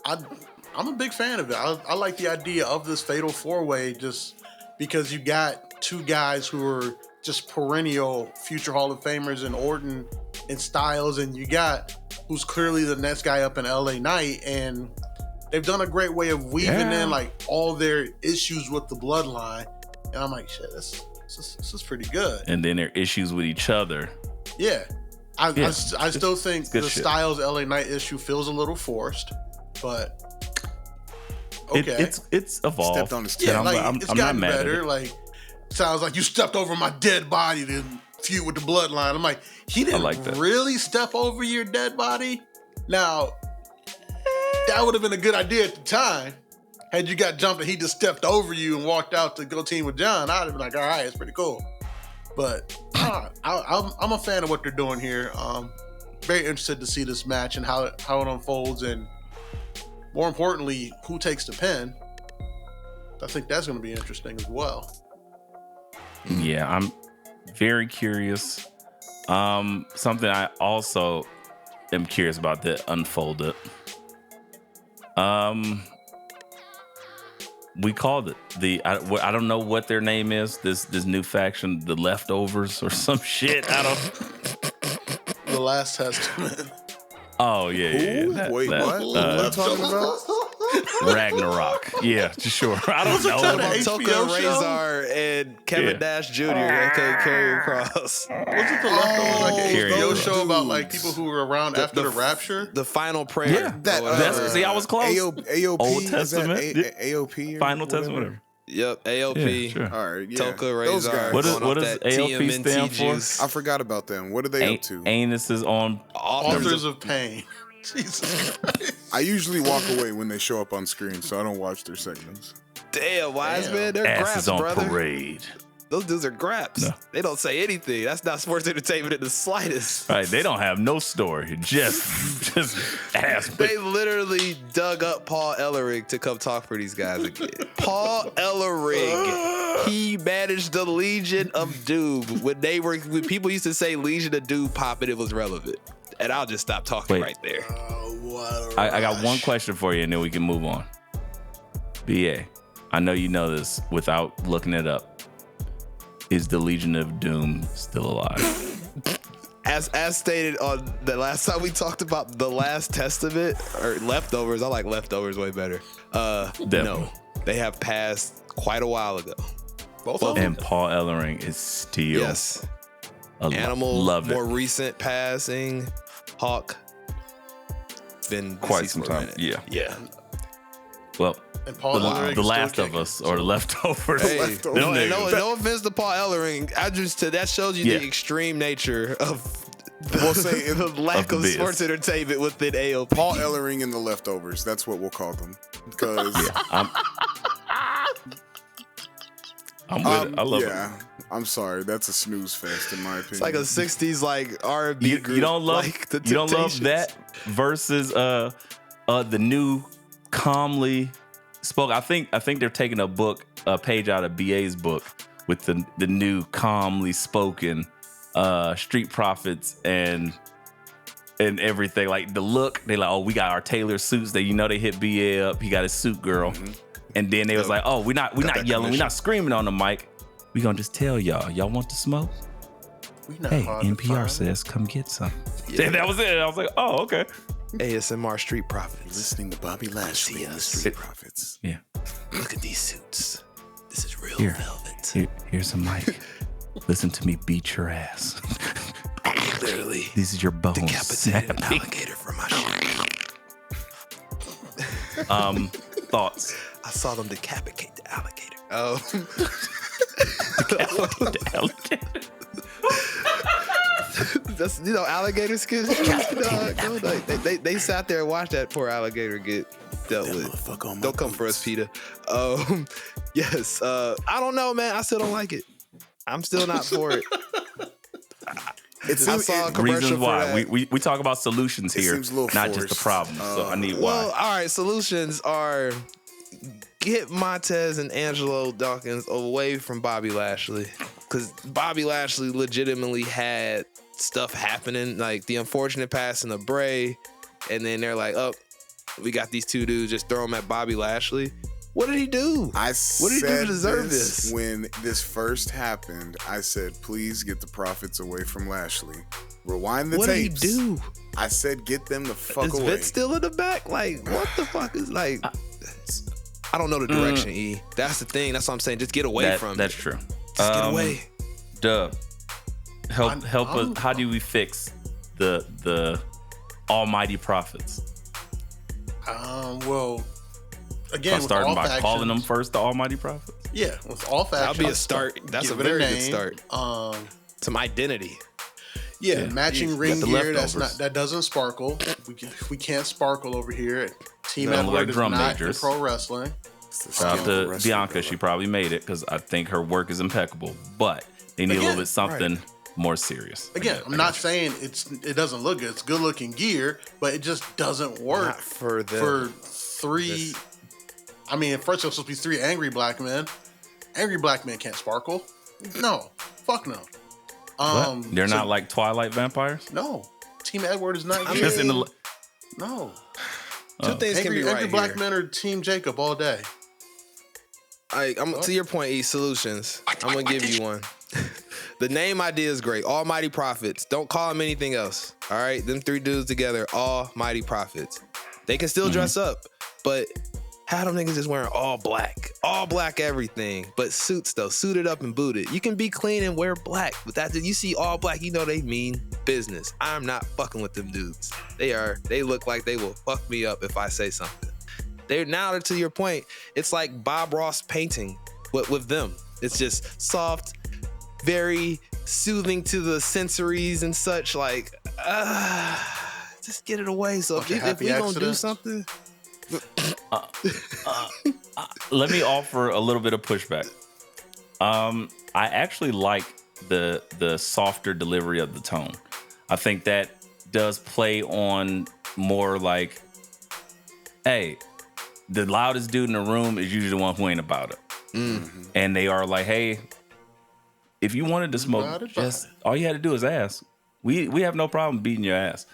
I'm a big fan of it. I like the idea of this fatal 4-way just because you got two guys who are just perennial future Hall of Famers in Orton and Styles, and you got who's clearly the next guy up in LA Knight, and they've done a great way of weaving in like all their issues with the bloodline. And I'm like, shit, this is pretty good. And then their issues with each other. Yeah. I still think the shit. Styles LA Knight issue feels a little forced, but okay. It's evolved. Stepped on his Yeah, toe. like I'm it's not gotten mad at better. it. Like sounds like you stepped over my dead body to feud with the bloodline. I'm like, he didn't like that. really step over your dead body. Now, that would have been a good idea at the time. Had you got jumped and he just stepped over you and walked out to go team with John, I'd have been like, all right, it's pretty cool. But I'm a fan of what they're doing here. Very interested to see this match and how it unfolds, and more importantly, who takes the pin. I think that's going to be interesting as well. Yeah, I'm very curious. Something I also am curious about that unfolded. We called it I don't know what their name is. This new faction, the Leftovers or some shit. I don't. The Last Testament. Oh yeah. Wait, what? What are you talking about? Ragnarok. Yeah, sure. I don't know. that an Toka HBO show? Razor and Kevin Nash Jr. aka Carry Cross. Wasn't the Leftovers like an Carry HBO on. show about like people who were around after the rapture? The final prayer. Yeah, that's see, I was close. AOP, Old is that Testament. AOP or Final whatever? Testament. Whatever. Yep, AOP. Yeah, sure. All right, yeah. Toka Those Razor. guys. What going does off that AOP stand TMNT for? juice. I forgot about them. What are they up to? Anus is on. Authors of Pain. Jesus Christ. I usually walk away when they show up on screen, so I don't watch their segments. Damn, wise man, they're Ass graps, is on brother. parade. Those dudes are graps. No. They don't say anything. That's not sports entertainment in the slightest. Right, they don't have no story. Just ass. They literally dug up Paul Ellering to come talk for these guys again. Paul Ellering, he managed the Legion of Doom when people used to say Legion of Doom pop and it was relevant. And I'll just stop talking Wait. right there. I got one question for you, and then we can move on. BA, I know you know this without looking it up. Is the Legion of Doom still alive? As stated on the last time we talked about the Last Testament or Leftovers, I like Leftovers way better. No. They have passed quite a while ago. Both of them. And Paul Ellering is still Animal, love it. more recent passing. Hawk, been Quite deceased some for a time. minute. Yeah. Well, And Paul Ellering the is Last still of kicking. Us or the Leftovers. Hey, Leftovers. no, Them no, niggas. no offense to Paul Ellering. That shows you Yeah. the extreme nature of We'll say it, the lack Of of the biz. sports entertainment within AOP. Paul Ellering and the Leftovers. That's what we'll call them. Because I'm with it. I love it. I'm sorry. That's a snooze fest in my opinion. It's like a '60s like R&B You, group. you don't love like the you don't love Temptations. that versus the new calmly spoke. I think they're taking a page out of BA's book with the new calmly spoken Street Profits and everything. Like the look, they like, oh, we got our tailored suits. They they hit BA up. He got his suit girl, and then they was like, oh, we're not that yelling, we're commission. not screaming on the mic. We gonna just tell y'all want to smoke? We not Hey, hard to NPR find. says come get some. Yeah. That was it. I was like, oh, okay. ASMR Street Profits. listening to Bobby Lashley and the Street Profits. Yeah. Look at these suits. This is real Here. velvet. Here's a mic. Listen to me beat your ass. Literally These are your bones. decapitated an snapping. alligator from my shirt. Thoughts? I saw them decapitate the alligator. That's alligator skin. They sat there and watched that poor alligator get dealt with. Motherfucker on my Don't come for us, Peter. Yes. I don't know, man. I still don't like it. I'm still not for it. I saw a commercial Reasons for why. that. We talk about solutions It here, seems a little not just the forced. problem. So I need Well, why. all right. Solutions are get Montez and Angelo Dawkins away from Bobby Lashley, because Bobby Lashley legitimately had stuff happening, like the unfortunate passing of Bray, and then they're like, "Oh, we got these two dudes. Just throw them at Bobby Lashley." What did he do? What did he do to said deserve this? When this first happened, I said, please get the Profits away from Lashlly. Rewind the What did he tapes. do? I said, get them the fuck Is away. Vince still in the back? Like, what the fuck is like? I don't know the direction, E. That's the thing. That's what I'm saying. Just get away from That's it. true. Just get away. Dub, help I'm- us. How do we fix the almighty prophets? Well, again, with Starting all by factions, calling them first the almighty prophets. Yeah, with all factions. That'll be a start. That's a give it very good name. start. Some identity. Yeah, Yeah. matching You ring got the gear. leftovers. That doesn't sparkle. We can't sparkle over here. Team Don't look like Edward is drum not majors. in pro wrestling. Shout out to Bianca. She probably made it because I think her work is impeccable. But they need a little Again, bit something more serious. Again, I'm not saying it doesn't look good. It's good looking gear, but it just doesn't work Not for them. for three. I mean, at first it was supposed to be three angry black men. Angry black men can't sparkle. No, fuck no. What? They're so- not like Twilight vampires. No, Team Edward is not. gear. Just in the No, Two things can angry, be angry right black here. men are Team Jacob all day. I'm to your point, E. Solutions. I'm gonna give you one. The name idea is great. Almighty Prophets. Don't call them anything else. All right, them three dudes together. Almighty Prophets. They can still dress up, but how them niggas just wearing all black everything, but suits though, suited up and booted. You can be clean and wear black, but that you see all black, you know they mean business. I'm not fucking with them dudes. They look like they will fuck me up if I say something. They're now to your point. It's like Bob Ross painting with them. It's just soft, very soothing to the sensories and such. Like, just get it away. So Bunch of if happy we gonna do accidents. something, Let me offer a little bit of pushback. I actually like the softer delivery of the tone. I think that does play on more like, hey, the loudest dude in the room is usually the one who ain't about it. And they are like, hey, if you wanted to smoke, About it, just all you had to do is ask. We have no problem beating your ass.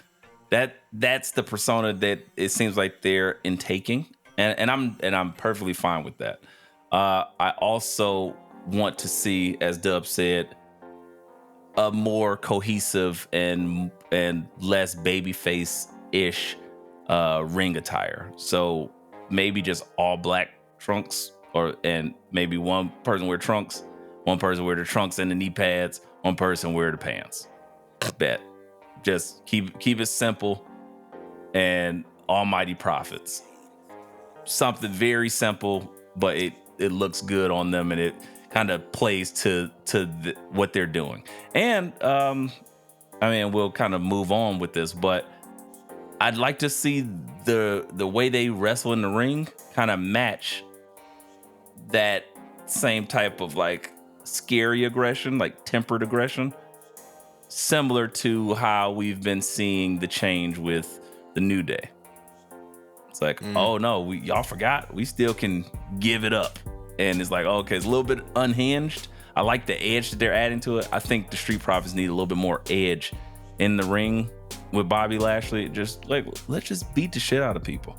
That's the persona that it seems like they're intaking, and I'm perfectly fine with that. I also want to see, as Dub said, a more cohesive and less babyface-ish ring attire. So maybe just all black trunks and maybe one person wear trunks, one person wear the trunks and the knee pads, one person wear the pants. Bet. Just keep it simple and almighty profits. Something very simple, but it looks good on them, and it kind of plays to what they're doing. And we'll kind of move on with this, but I'd like to see the way they wrestle in the ring kind of match that same type of like scary aggression, like tempered aggression, similar to how we've been seeing the change with the New Day. It's like, oh no, y'all forgot. We still can give it up. And it's like, okay, it's a little bit unhinged. I like the edge that they're adding to it. I think the Street Profits need a little bit more edge in the ring with Bobby Lashley. Just like, let's just beat the shit out of people.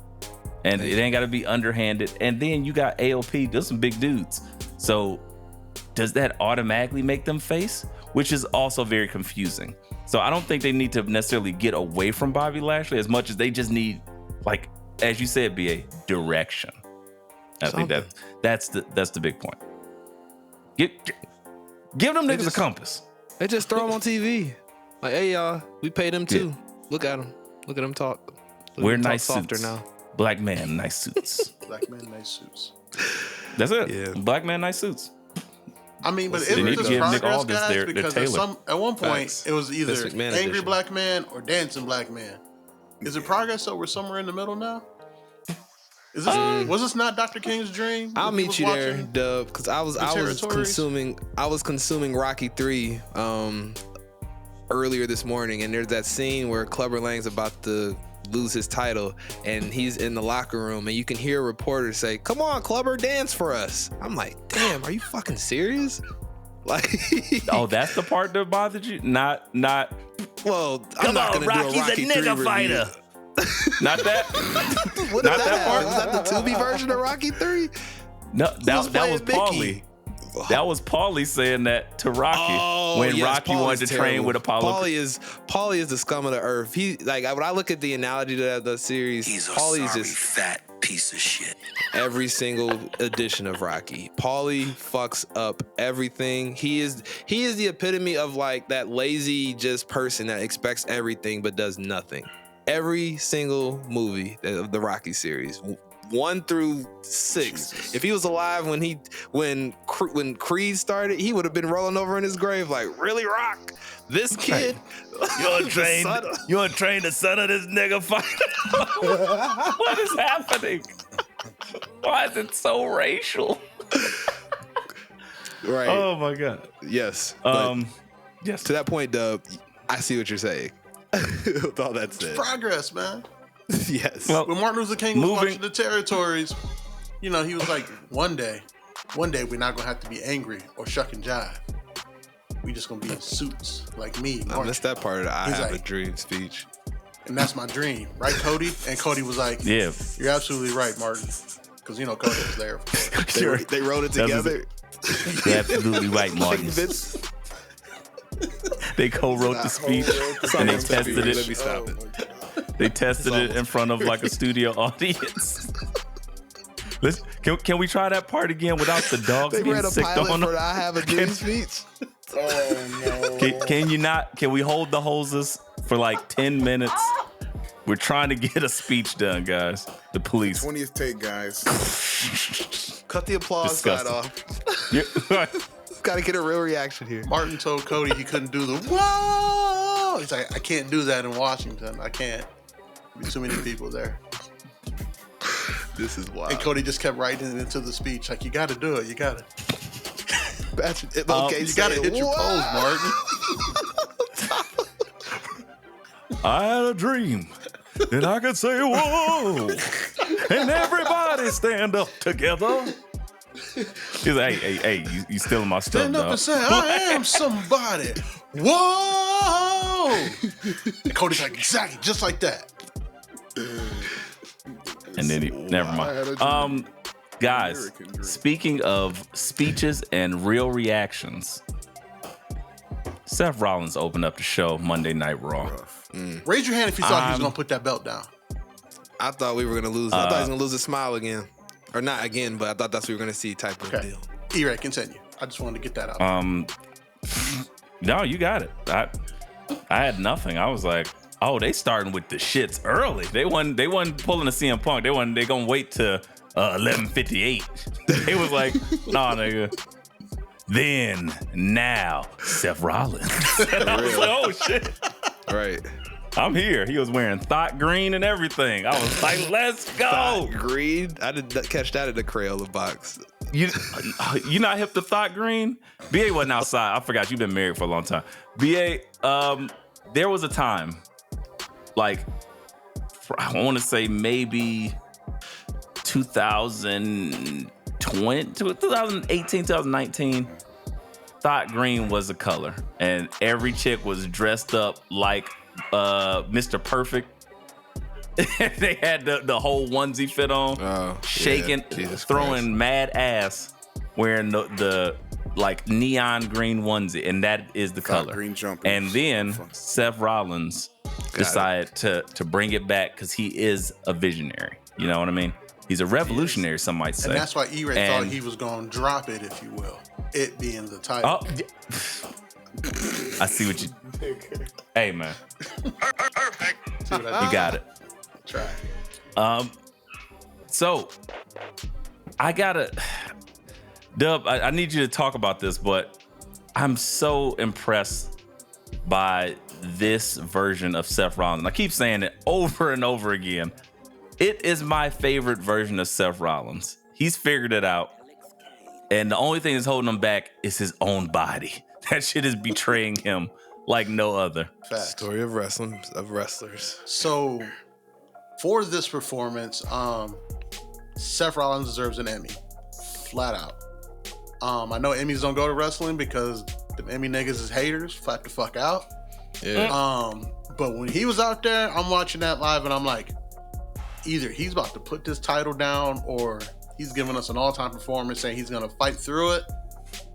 And it ain't got to be underhanded. And then you got AOP. Those some big dudes. So does that automatically make them face? Which is also very confusing. So I don't think they need to necessarily get away from Bobby Lashley as much as they just need, like, as you said, BA, direction. I think that's the big point. Give them niggas a compass. They just throw them on TV. Like, hey y'all, we paid them too. Yeah. Look at them talk. We're nice softer suits now. Black man, nice suits. Black man, nice suits. That's it. Yeah. Black man, nice suits. I mean, but They it need was to give just Nick progress, Aldis guys, because at one point Facts. it was either Vince McMahon angry edition. black man or dancing black man. Is it progress? So we're somewhere in the middle now. Is this was this not Dr. King's dream? I'll when he meet was you there, watching Dub, because I was Territories? consuming Rocky 3 earlier this morning, and there's that scene where Clubber Lang's about to lose his title, and he's in the locker room, and you can hear a reporter say, "Come on, Clubber, dance for us." I'm like, damn, are you fucking serious? Like, Oh, that's the part that bothered you? Not. well, I'm not gonna do a Rocky 3 review. Not that. What Not did that that part. Was that the Tubi version of Rocky 3? No, that was playing Mickey? Paulie. That was Paulie saying that to Rocky when Rocky wanted to train with Apollo. Paulie is the scum of the earth. He like when I look at the analogy to the series, He's a Paulie's sorry just fat piece of shit. every single edition of Rocky. Paulie fucks up everything. He is the epitome of like that lazy just person that expects everything but does nothing. Every single movie of the Rocky series, 1 through 6. Jesus. If he was alive when Creed started, he would have been rolling over in his grave like, really, Rock? This kid? You want to train the son of this nigga fighter? What is happening? Why is it so racial? Right. Oh my god. Yes. Yes. To that point, Dub, I see what you're saying. With all that said. progress, man. Yes. Well, When Martin Luther King was Moving- watching the territories, he was like, one day we're not gonna have to be angry or shuck and jive. We just gonna be in suits like me. I Martin. missed that part of the I He's Have a like- Dream speech. And that's my dream, right, Cody? And Cody was like, Yeah. you're absolutely right, Martin. Because Cody was there. Of course. They wrote it That was together. You're absolutely right, Martin. Vince, They co-wrote the speech and they tested Let me it. stop it. They tested it in front of like a studio audience. Can we try that part again without the dogs They being read a sicked pilot on for the them? I Have a Dream speech. Oh no. Can you not? Can we hold the hoses for like 10 minutes? We're trying to get a speech done, guys. The police. 20th take, guys. Cut the applause side Disgusting. off. Yeah. Gotta get a real reaction here. Martin told Cody he couldn't do the whoa. He's like, I can't do that in Washington. I can't. Be too many people there. This is wild. And Cody just kept writing it into the speech. Like, you got to do it. You got to. Okay, You got to hit your pose, Martin. I had a dream that I could say whoa, and everybody stand up together. He's like, hey, you stealing my stuff, Stand up dog. and say, I am somebody. Whoa! And Cody's like, exactly, just like that. And then never mind. Guys, American dream. speaking of speeches and real reactions, Seth Rollins opened up the show Monday Night Raw. Raise your hand if you thought he was going to put that belt down. I thought we were gonna lose. I thought he was gonna lose his smile again. Or not again, but I thought that's what we were going to see type of deal. E-Ray, continue. I just wanted to get that out. No, you got it. I had nothing. I was like, oh, they starting with the shits early. They wasn't pulling a CM Punk. They gonna wait to 11:58. They was like, nah, nigga. Then now Seth Rollins. And I was like, oh shit. Right. I'm here. He was wearing thought green and everything. I was like, let's go. Thought green? I didn't catch that in the Crayola box. You not hip to thought green? BA wasn't outside. I forgot you've been married for a long time. BA, there was a time, like, I want to say maybe 2018, 2019, thought green was a color. And every chick was dressed up like Mr. Perfect. They had the whole onesie fit on, shaking, throwing mad ass, wearing the like neon green onesie, and that is the color. Green jumper. And then Seth Rollins decided to bring it back because he is a visionary. You know what I mean? He's a revolutionary, some might say. And that's why E-Ray thought he was going to drop it, if you will. It being the title. Oh, I see what you. Hey man, Perfect. You got it. Try. So I gotta, Dub, I need you to talk about this, but I'm so impressed by this version of Seth Rollins. I keep saying it over and over again. It is my favorite version of Seth Rollins. He's figured it out. And the only thing that's holding him back is his own body. That shit is betraying him like no other. Facts. Story of wrestling, of wrestlers. So, for this performance, Seth Rollins deserves an Emmy, flat out. I know Emmys don't go to wrestling because the Emmy niggas is haters, flat the fuck out. Yeah. But when he was out there, I'm watching that live and I'm like, either he's about to put this title down or he's giving us an all-time performance saying he's gonna fight through it.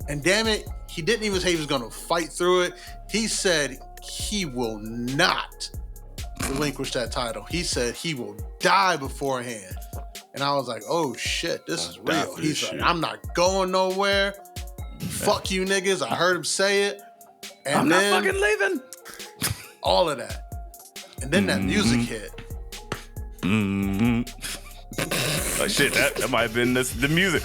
And damn it, he didn't even say he was gonna fight through it. He said he will not relinquish that title. He said he will die beforehand. And I was like, oh shit, this is real. He's like, I'm not going nowhere. Fuck you niggas. I heard him say it. And I'm then, not fucking leaving. all of that. And then that music hit. Oh shit, that might have been the music.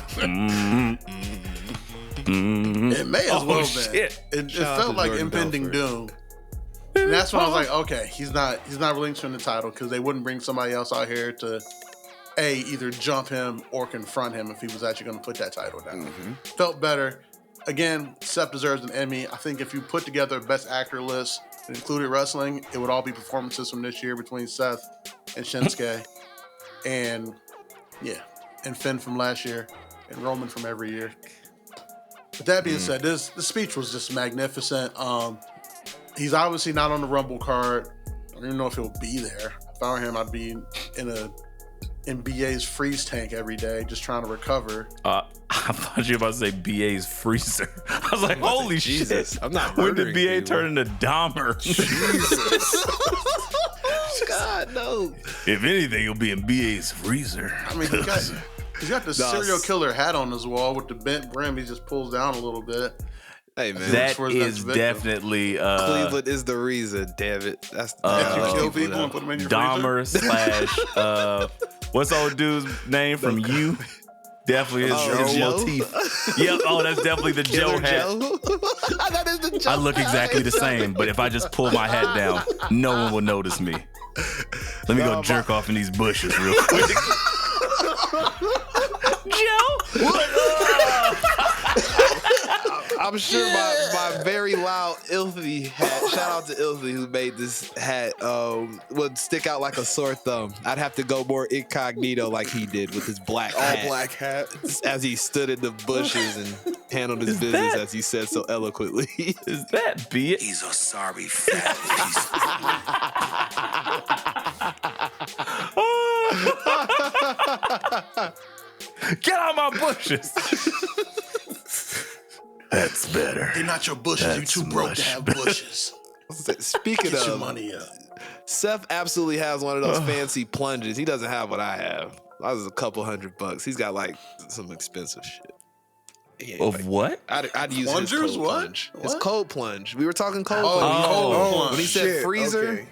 It may as well been. Shit. It felt like impending doom. And that's when I was like, okay, he's not relinquishing the title because they wouldn't bring somebody else out here to either jump him or confront him if he was actually going to put that title down. Felt better. Again, Seth deserves an Emmy. I think if you put together a best actor list and included wrestling, it would all be performances from this year between Seth and Shinsuke, and Finn from last year, and Roman from every year. With that being said, the speech was just magnificent. He's obviously not on the Rumble card. I don't even know if he'll be there. If I were him, I'd be in BA's freeze tank every day, just trying to recover. I thought you were about to say BA's freezer. I was like, holy Jesus, shit. I'm not When did murdering BA people. turn into Dahmer? God, no. If anything, he'll be in BA's freezer. I mean, he's got the serial killer hat on his wall with the bent brim. He just pulls down a little bit. Hey, man. That for his is next victim. definitely Cleveland is the reason, damn it. That's If you kill people and put them in your Dahmer slash what's old dude's name from You? Definitely his Joe? motif. Yep. Oh, that's definitely the Joe hat. That is the Joe. I look exactly the same, but if I just pull my hat down, no one will notice me. Let me go jerk off in these bushes real quick. Joe, what up? I'm sure my very loud Ilthy hat, shout out to Ilthy who made this hat, would stick out like a sore thumb. I'd have to go more incognito like he did with his black hat. All black hat. As he stood in the bushes and handled his business as he said so eloquently. Is that be He's a sorry fat piece. Get out of my bushes. That's better. They're not your bushes. That's You too broke to much have bushes. Speaking Get your of, money up. Seth absolutely has one of those fancy plunges. He doesn't have what I have. That was a couple $100. He's got like some expensive shit. Of what? I'd use his Plungers? cold What? plunge. What? His cold plunge. We were talking cold Oh, plunge. cold plunge. When he said shit, freezer, okay.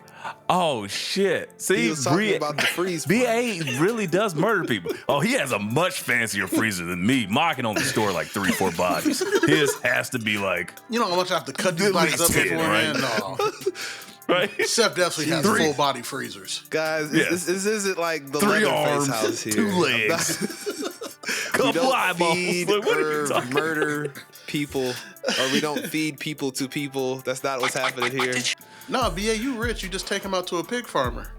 Oh shit! See, he was talking about the freeze. BA really does murder people. Oh, he has a much fancier freezer than me. Mine can only store like 3-4 bodies. His has to be like, You know how much I have to cut these At bodies up least 10, beforehand? No. right? Seth definitely has 3. full body freezers. Guys, Yeah. this isn't like the 3 Leatherface arms, house here. 2 legs, We couple don't eyeballs. feed Like, what are you or talking murder people, or we don't feed people to people. That's not what's happening here. No, BA, you rich. You just take him out to a pig farmer.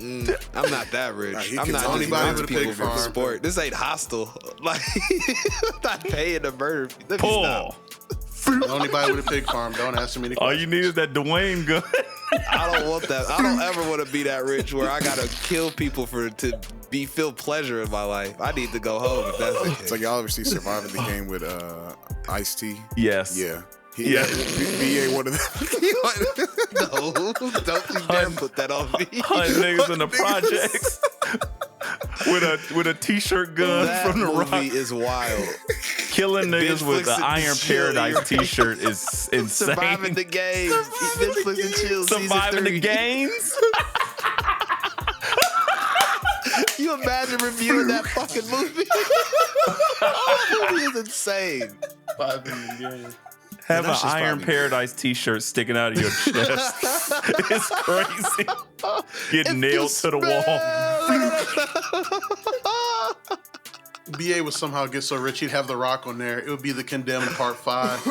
I'm not that rich. Nah, he I'm can not tell just anybody going with to a people pig for farm. sport. This ain't hostile. Like, I'm not paying to murder. Let me Paul. stop. Anybody with a pig farm, don't ask me any All questions. you need is that Dwayne gun. I don't want that. I don't ever want to be that rich where I gotta kill people to feel pleasure in my life. I need to go home if that's the case. So y'all ever see Surviving the Game with Ice-T? Yes. Yeah. Yeah. BA one of them. No, don't you dare put that on me. Hunting niggas in the projects with a t-shirt gun That from the movie rock. is wild. Killing niggas with the Netflix and Iron chill, Paradise you're- t-shirt is insane. Surviving the game. Netflix and chill. Surviving the season 3. games. You imagine reviewing that fucking movie? That movie is insane. Have That an shit's Iron probably Paradise t-shirt sticking out of your chest. It's crazy. Get nailed to the wall. BA would somehow get so rich he'd have The Rock on there. It would be The Condemned Part 5.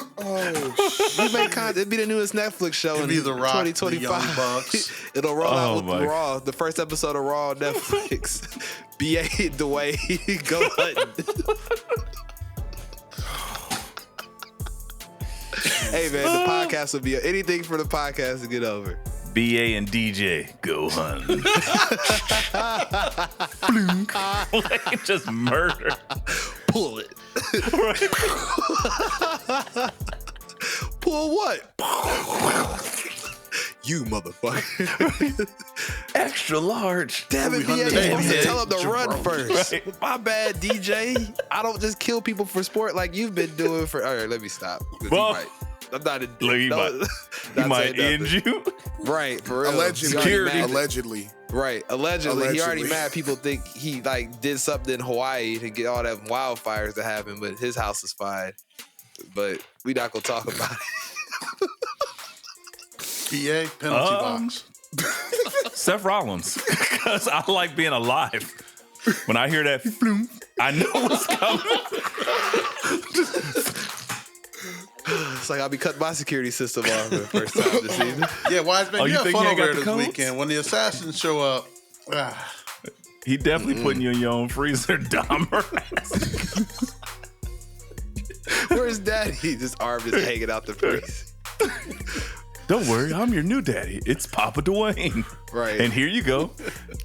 We make content. It'd be the newest Netflix show It'd in be The Rock, the 2025. Young Bucks. It'll roll Oh out with my. Raw, the first episode of Raw on Netflix. BA Dwayne, go hunting. Hey man, the podcast will be anything for the podcast to get over. BA and DJ go hunting. Like, just murder. Pull it. Pull what? You motherfucker. Extra large. Damn it, We hunting BA. today, Supposed to BA. tell him to run Jabroni. first. Right. My bad, DJ. I don't just kill people for sport like you've been doing for. All right, let me stop. 'Cause Well, I'm not a. Look, he not might saying end nothing. you. Right, for real. Allegedly. He already mad. Allegedly. Right, allegedly. He already Allegedly. mad. People think he like did something in Hawaii to get all that wildfires to happen, but his house is fine. But we not gonna talk about it. BA, penalty box. Seth Rollins. Because I like being alive. When I hear that floom, I know what's coming. It's like I'll be cutting my security system off for the first time this evening. Yeah, Wise Man, Oh, you you have think fun you ain't over got there the this codes? weekend. When the assassins show up, He definitely putting you in your own freezer, Dahmer. Where's Daddy? His arm just hanging out the face. Don't worry, I'm your new daddy. It's Papa Dwayne. Right. And here you go.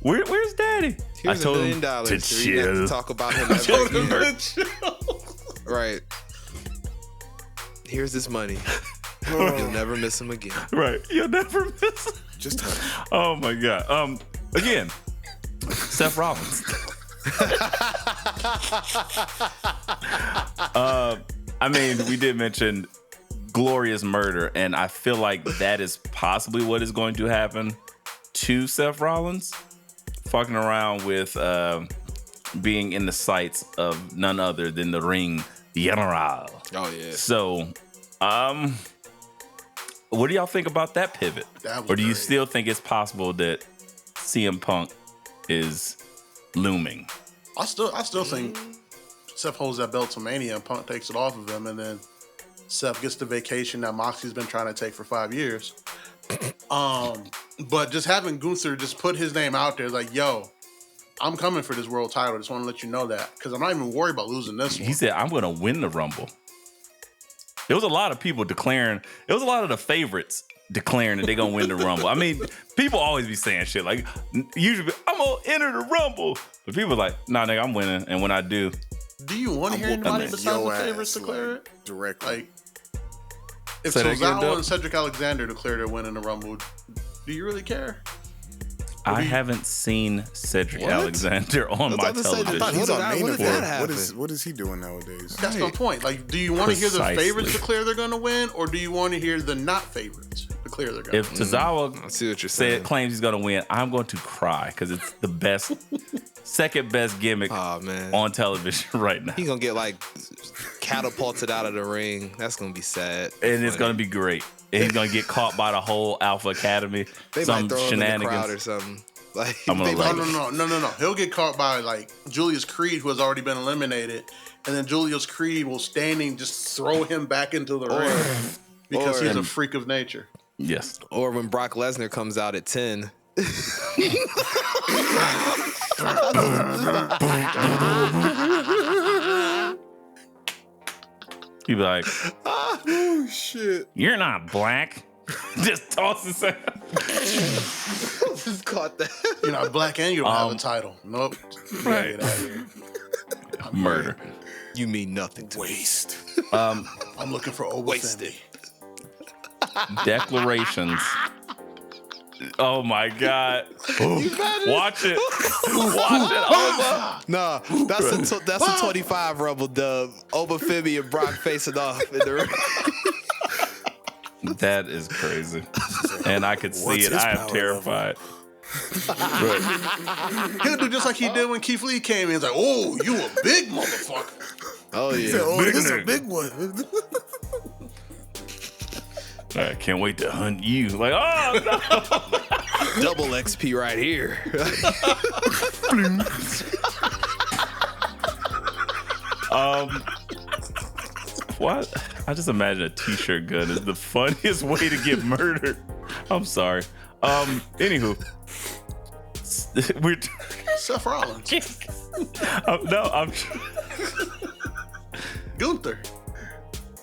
Where's Daddy? Here's I told $1 him million. to So you have to chill. talk about him ever again. Right. Here's this money. You'll never miss him again. Right. You'll never miss. Just hush. Oh my God. Again, Seth Rollins. I mean, we did mention glorious murder, and I feel like that is possibly what is going to happen to Seth Rollins, fucking around with being in the sights of none other than the Ring General. Oh yeah. So, what do y'all think about that pivot? That was Or do you great. still think it's possible that CM Punk is looming? I still think Seth holds that belt to Mania and Punk takes it off of him, and then Seth gets the vacation that Moxie's been trying to take for 5 years. But just having Gunther just put his name out there, like, yo, I'm coming for this world title. I just want to let you know that, because I'm not even worried about losing this one. He said, I'm going to win the Rumble. There was a lot of people declaring, it was a lot of the favorites declaring that they're going to win the Rumble. I mean, people always be saying shit like, usually, I'm going to enter the Rumble. But people are like, nah, nigga, I'm winning. And when I do, Do you want to hear whooping anybody your besides the ass, favorites declare like, it? directly. Like, if Say that again, Tozawa Dub. and Cedric Alexander declare they're winning the Rumble, do you really care? I haven't seen Cedric What? Alexander on my I was about to say, television. I thought He's on main When did that event. happen? What is he doing nowadays? That's my point. Like, do you want to hear the Precisely. favorites declare they're going to win, or do you want to hear the not favorites declare they're going If to win? Tozawa I see what you're saying. claims he's gonna win, I'm going to cry because it's the best, second best gimmick Oh man, on television right now, he gonna get like catapulted out of the ring. That's gonna be sad. and it's Funny. gonna be great. And he's gonna get caught by the whole Alpha Academy. They some might throw him in the crowd or shenanigans. something. Like, I'm gonna they like might- No. He'll get caught by like Julius Creed, who has already been eliminated, and then Julius Creed will standing just throw him back into the ring because he's a freak of nature. Yes. Or when Brock Lesnar comes out at 10. He'd be like, Oh shit! "You're not black." Just tosses him. Just caught that. You're not black and you don't have a title. Nope. Right. Get out of here. Murder. You mean nothing to me. Waste. I'm looking for Wasted. Obafemi. Declarations. Oh my God. Watch it. Watch it, Oba. Nah, that's a 25 Rebel dub. Obafemi and Brock facing off in the ring. That is crazy. And I could see What's it. his I am power terrified. He'll do just like he did when Keith Lee came in. He's like, oh, you a big motherfucker. Oh yeah. Oh, Big this is a nigga. big one. I can't wait to hunt you. Like, oh no. Double XP right here. What? I just imagine a t-shirt gun is the funniest way to get murdered. I'm sorry. Anywho. We're Seth Rollins. I'm Gunther.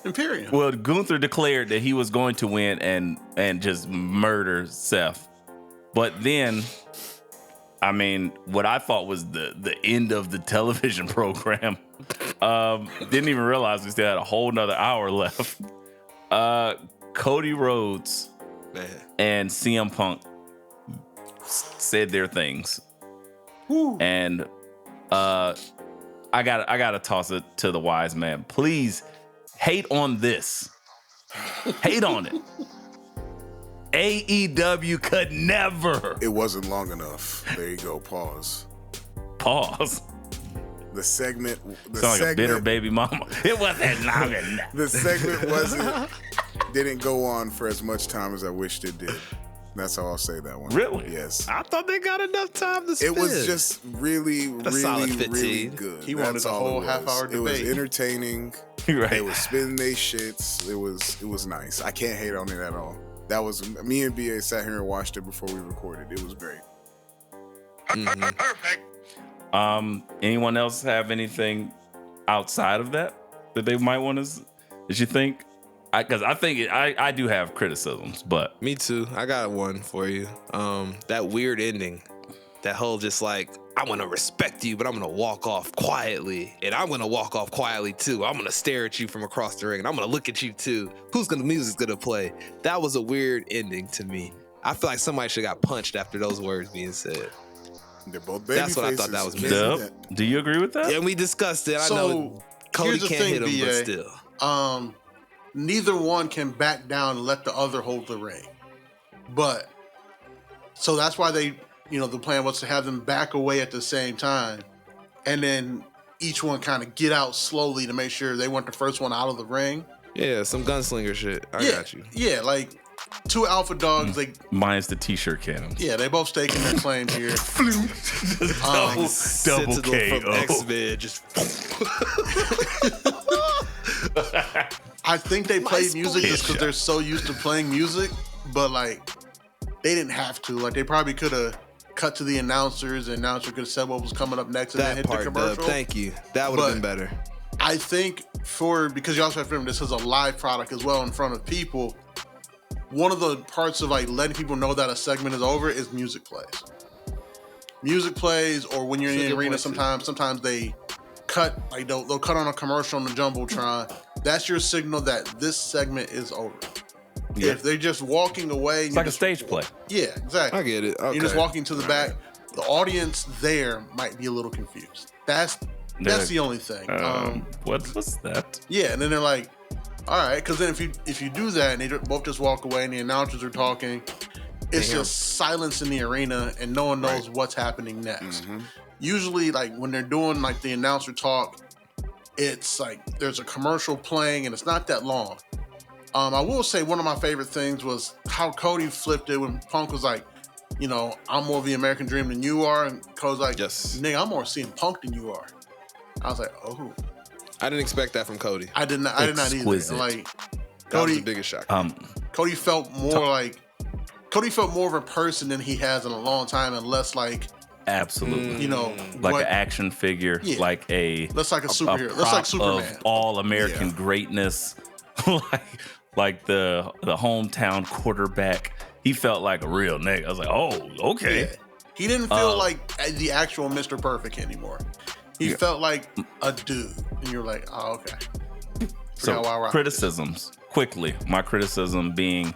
Imperium. well, Gunther declared that he was going to win and just murder Seth. But then, I mean, what I thought was the end of the television program. Didn't even realize we still had a whole nother hour left. Cody Rhodes Man. and CM Punk said their things. And I gotta toss it to the wise man. Please hate on this. Hate on it. AEW could never It wasn't long enough. There you go. Pause. pause. The segment. Sound like a bitter baby mama. It wasn't long enough. The segment didn't go on for as much time as I wished it did. That's how I'll say that one. Really? Yes. I thought they got enough time to spend. It was just really, solid really, 15. really good. He wanted That's a all whole it was. half-hour It was debate. entertaining. Right. They was spinning their shits. It was nice. I can't hate on it at all. That was me and BA sat here and watched it before we recorded. It was great. Anyone else have anything outside of that they might want to? Did you think? Because I think I do have criticisms, but Me too. I got one for you. That weird ending. That whole just like, I'm gonna respect you, but I'm gonna walk off quietly. And I'm gonna walk off quietly too. I'm gonna stare at you from across the ring and I'm gonna look at you too. Music's gonna play? That was a weird ending to me. I feel like somebody should have got punched after those words being said. They're both baby That's what I faces. thought that was Can't meant. do Dub, do you agree with that? And we discussed it. I So, know Cody here's the can't thing, hit him, but BA. still. Neither one can back down and let the other hold the ring. But so that's why the plan was to have them back away at the same time, and then each one kind of get out slowly to make sure they weren't the first one out of the ring. Yeah, some gunslinger shit. I got you. Yeah, like two alpha dogs. Minus the t-shirt cannons. They both staking their claim here. Double Sentinel from KO. X-Men just I think they played music just because they're so used to playing music, but like they didn't have to. Like they probably could have cut to the announcers, and announcer could have said what was coming up next, and then that hit the part, commercial. Dub. Thank you. That would have been better. I think because you also have to remember this is a live product as well in front of people. One of the parts of like letting people know that a segment is over is music plays. Music plays, or when you're in the arena, sometimes they cut, like they'll cut on a commercial on the jumbotron. That's your signal that this segment is over. If they're just walking away, It's like a stage play. Yeah, exactly. I get it. Okay. You're just walking to the back. The audience there might be a little confused. That's the only thing. What was that? Yeah, and then they're like, all right, because then if you do that and they both just walk away and the announcers are talking, it's just silence in the arena and no one knows what's happening next. Usually, like when they're doing like the announcer talk, it's like there's a commercial playing and it's not that long. I will say one of my favorite things was how Cody flipped it when Punk was like, you know, I'm more of the American Dream than you are, and Cody's like, nigga, I'm more CM Punk than you are. I was like, oh. I didn't expect that from Cody. I did not either. And like That Cody, was the biggest shock. Cody felt more of a person than he has in a long time, and less like absolutely, you know, like an action figure, like less like a superhero, less like Superman, of all American greatness, like the hometown quarterback. He felt like a real nigga. I was like, oh, okay. Yeah. He didn't feel like the actual Mr. Perfect anymore. He felt like a dude, and you're like, oh, okay. So criticisms quickly. My criticism being,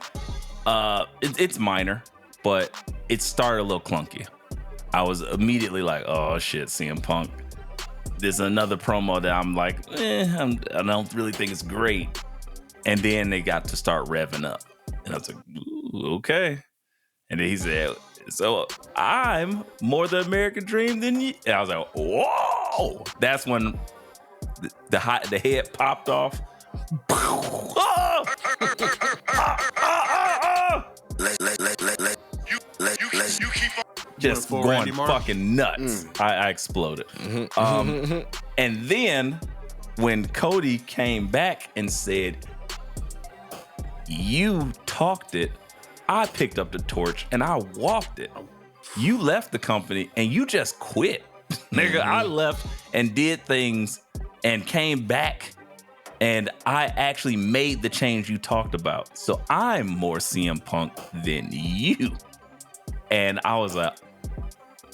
it's minor, but it started a little clunky. I was immediately like, oh shit, CM Punk. There's another promo that I'm like, I don't really think it's great. And then they got to start revving up, and I was like, ooh, okay. And then he said, so I'm more the American Dream than you. And I was like, whoa. That's when the head popped off. Just going fucking nuts. I exploded. And then when Cody came back and said, you talked it, I picked up the torch and I walked it. You left the company and you just quit. Nigga, I left and did things and came back, and I actually made the change you talked about. So I'm more CM Punk than you. And I was like,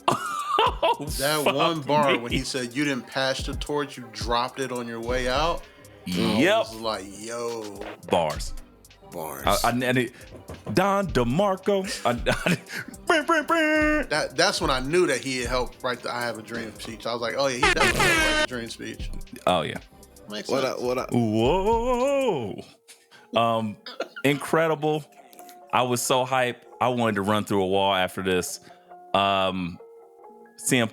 oh, that one bar when he said you didn't pass the torch, you dropped it on your way out. Yep. I was like, yo. Bars. I need Don DeMarco. That's when I knew that he had helped write the I Have a Dream speech. I was like, oh yeah, he definitely helped write the dream speech. Oh yeah. Makes sense. What up? Whoa. Incredible. I was so hyped. I wanted to run through a wall after this. CM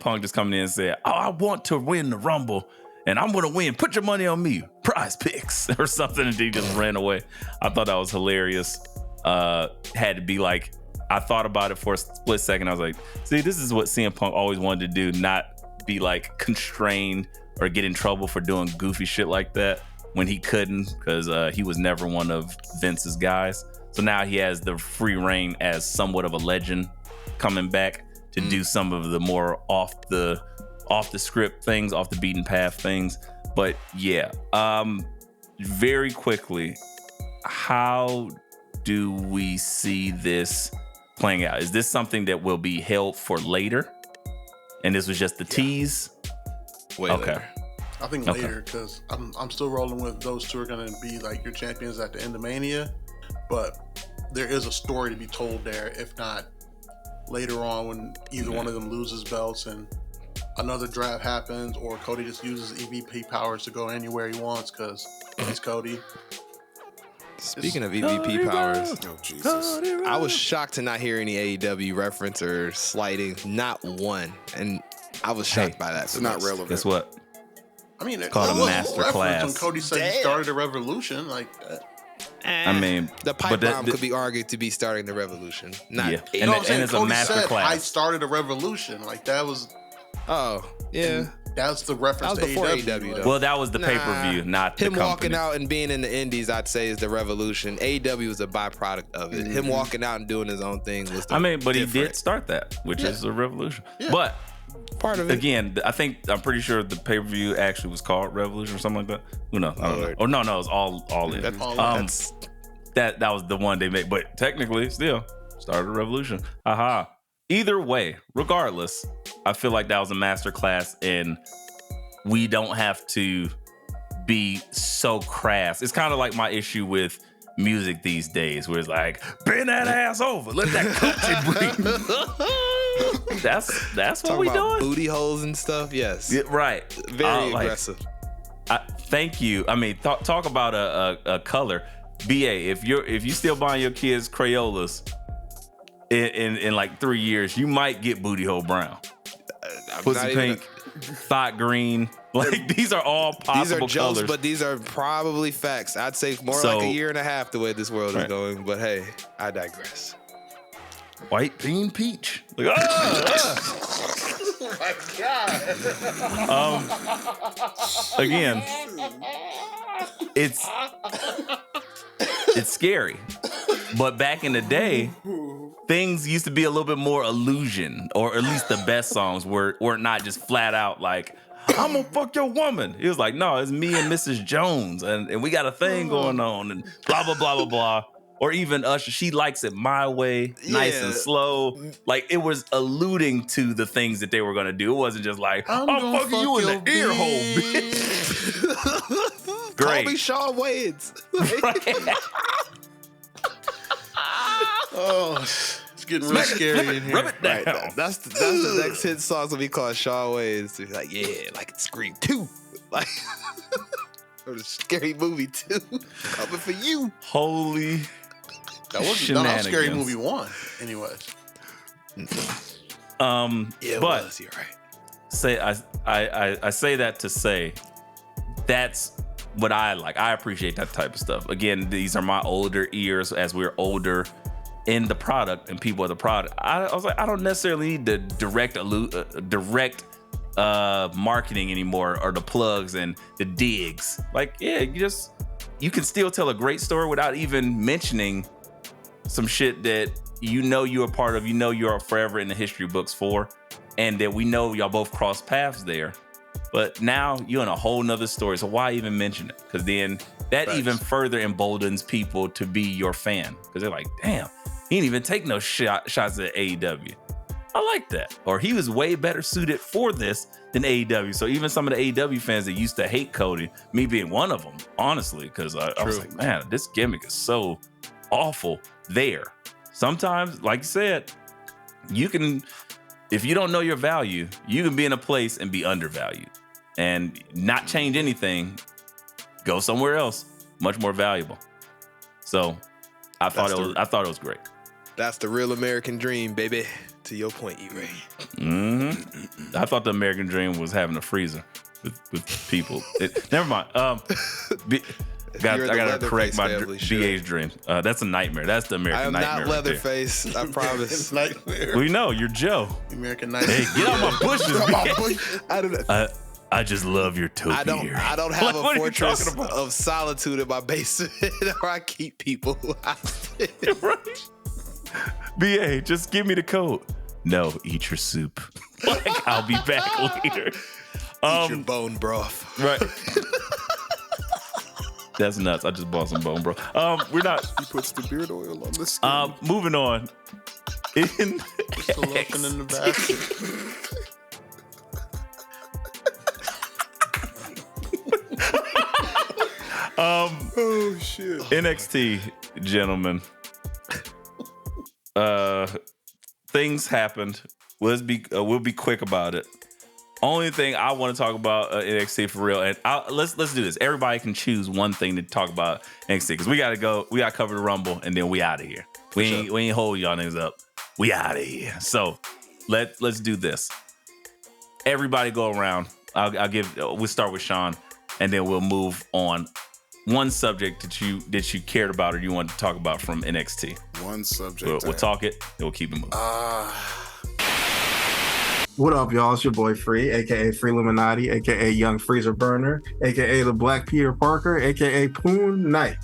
Punk just coming in and said, oh, I want to win the Rumble. And I'm going to win. Put your money on me. Prize picks or something. And he just ran away. I thought that was hilarious. Had to be like, I thought about it for a split second. I was like, see, this is what CM Punk always wanted to do. Not be like constrained or get in trouble for doing goofy shit like that when he couldn't, because he was never one of Vince's guys. So now he has the free reign as somewhat of a legend coming back to do some of the more off the script things, off the beaten path things. But yeah, very quickly, how do we see this playing out? Is this something that will be held for later? And this was just the tease? Later. I think later, because I'm still rolling with those two are going to be like your champions at the end of Mania. But there is a story to be told there, if not later on when either one of them loses belts and another draft happens, or Cody just uses EVP powers to go anywhere he wants because he's Cody. Speaking of EVP powers, oh Jesus! I was shocked to not hear any AEW reference or slighting, not one, and I was shocked by that. It's not relevant. Guess what? I mean, it's called a master class. When Cody said he started a revolution, like. I mean, the pipe bomb could be argued to be starting the revolution. Not and it's Cody a master said, class. I started a revolution. Like that was. Oh yeah, that's the reference. That was before AEW. though. Well, that was the pay-per-view, not him the walking out and being in the Indies. I'd say is the revolution. AEW was a byproduct of it. Him walking out and doing his own thing was. But he did start that, which is a revolution. Yeah. But part of it. Again, I'm pretty sure the pay-per-view actually was called Revolution or something like that. Who knows? I don't know. Or no, it was all in. That was the one they made, but technically still started a revolution. Aha. Either way, regardless, I feel like that was a masterclass, and we don't have to be so crass. It's kind of like my issue with music these days, where it's like, bend that ass over, let that coochie breathe. That's what we doing. Booty holes and stuff. Yes. Yeah, right. Very aggressive. Thank you. I mean, talk about a color. BA, if you still buying your kids Crayolas in like 3 years, you might get booty hole brown, pussy pink, thought green. Like these are all possible these are jokes, colors, but these are probably facts. I'd say more like a year and a half the way this world is going. But hey, I digress. White bean peach. Like, Oh my God. Again, it's scary. But back in the day, things used to be a little bit more illusion, or at least the best songs were not just flat out like, I'm gonna fuck your woman. It was like, no, it's me and Mrs. Jones, and we got a thing going on, and blah, blah, blah, blah, blah. Or even Usher, she likes it my way, nice and slow. Like, it was alluding to the things that they were gonna do. It wasn't just like, I'm fucking you in the ear hole, bitch. Great. Call me Shawn Wayans. Oh, it's getting real scary in here. Rub it down. Right, that's the next hit song's gonna be called Shawn Wayans. Be like, yeah, like it's Scream 2. Like, or the Scary Movie 2. Coming for you. Holy That wasn't shenanigans. Scary Movie 1, anyways. Yeah, it but was, you're right. I say that to say that's what I like. I appreciate that type of stuff. Again, these are my older ears as we're older in the product and people of the product. I was like, I don't necessarily need the direct marketing anymore, or the plugs and the digs. Like, yeah, you can still tell a great story without even mentioning some shit that you're a part of, you're forever in the history books for, and that we know y'all both crossed paths there. But now you're in a whole nother story. So why even mention it? Because then that even further emboldens people to be your fan. Because they're like, damn, he didn't even take no shots at AEW. I like that. Or he was way better suited for this than AEW. So even some of the AEW fans that used to hate Cody, me being one of them, honestly, because I was like, man, this gimmick is so awful there. Sometimes, like you said, you can, if you don't know your value, you can be in a place and be undervalued and not change anything, go somewhere else, much more valuable. So I thought it was great. That's the real American dream, baby. To your point, E-Ray. Mm-hmm. I thought the American dream was having a freezer with people. Never mind. I gotta correct my BA's dream. That's a nightmare. That's the American nightmare. I am not Leatherface. I promise. Nightmare. We know you're Joe. American nightmare. Hey, get out my bushes. I don't know. I just love your topi ear. I don't have a fortress of solitude in my basement where I keep people. Right? BA, just give me the code. No, eat your soup. Like, I'll be back later. Eat your bone broth. Right. That's nuts. I just bought some bone broth. We're not. He puts the beard oil on the skin. Moving on. In Still looking in the basket. Oh shit. NXT, gentlemen. Things happened. We'll be quick about it. Only thing I want to talk about NXT for real, and let's do this. Everybody can choose one thing to talk about NXT, because we gotta go. We gotta cover the Rumble, and then we out of here. We ain't hold y'all niggas up. We out of here. So let's do this. Everybody go around. We'll start with Sean, and then we'll move on. One subject that you cared about or you wanted to talk about from NXT. One subject. We'll talk it, and we'll keep it moving. What up, y'all? It's your boy Free, aka Free Illuminati, aka Young Freezer Burner, aka the Black Peter Parker, aka Poon Knight.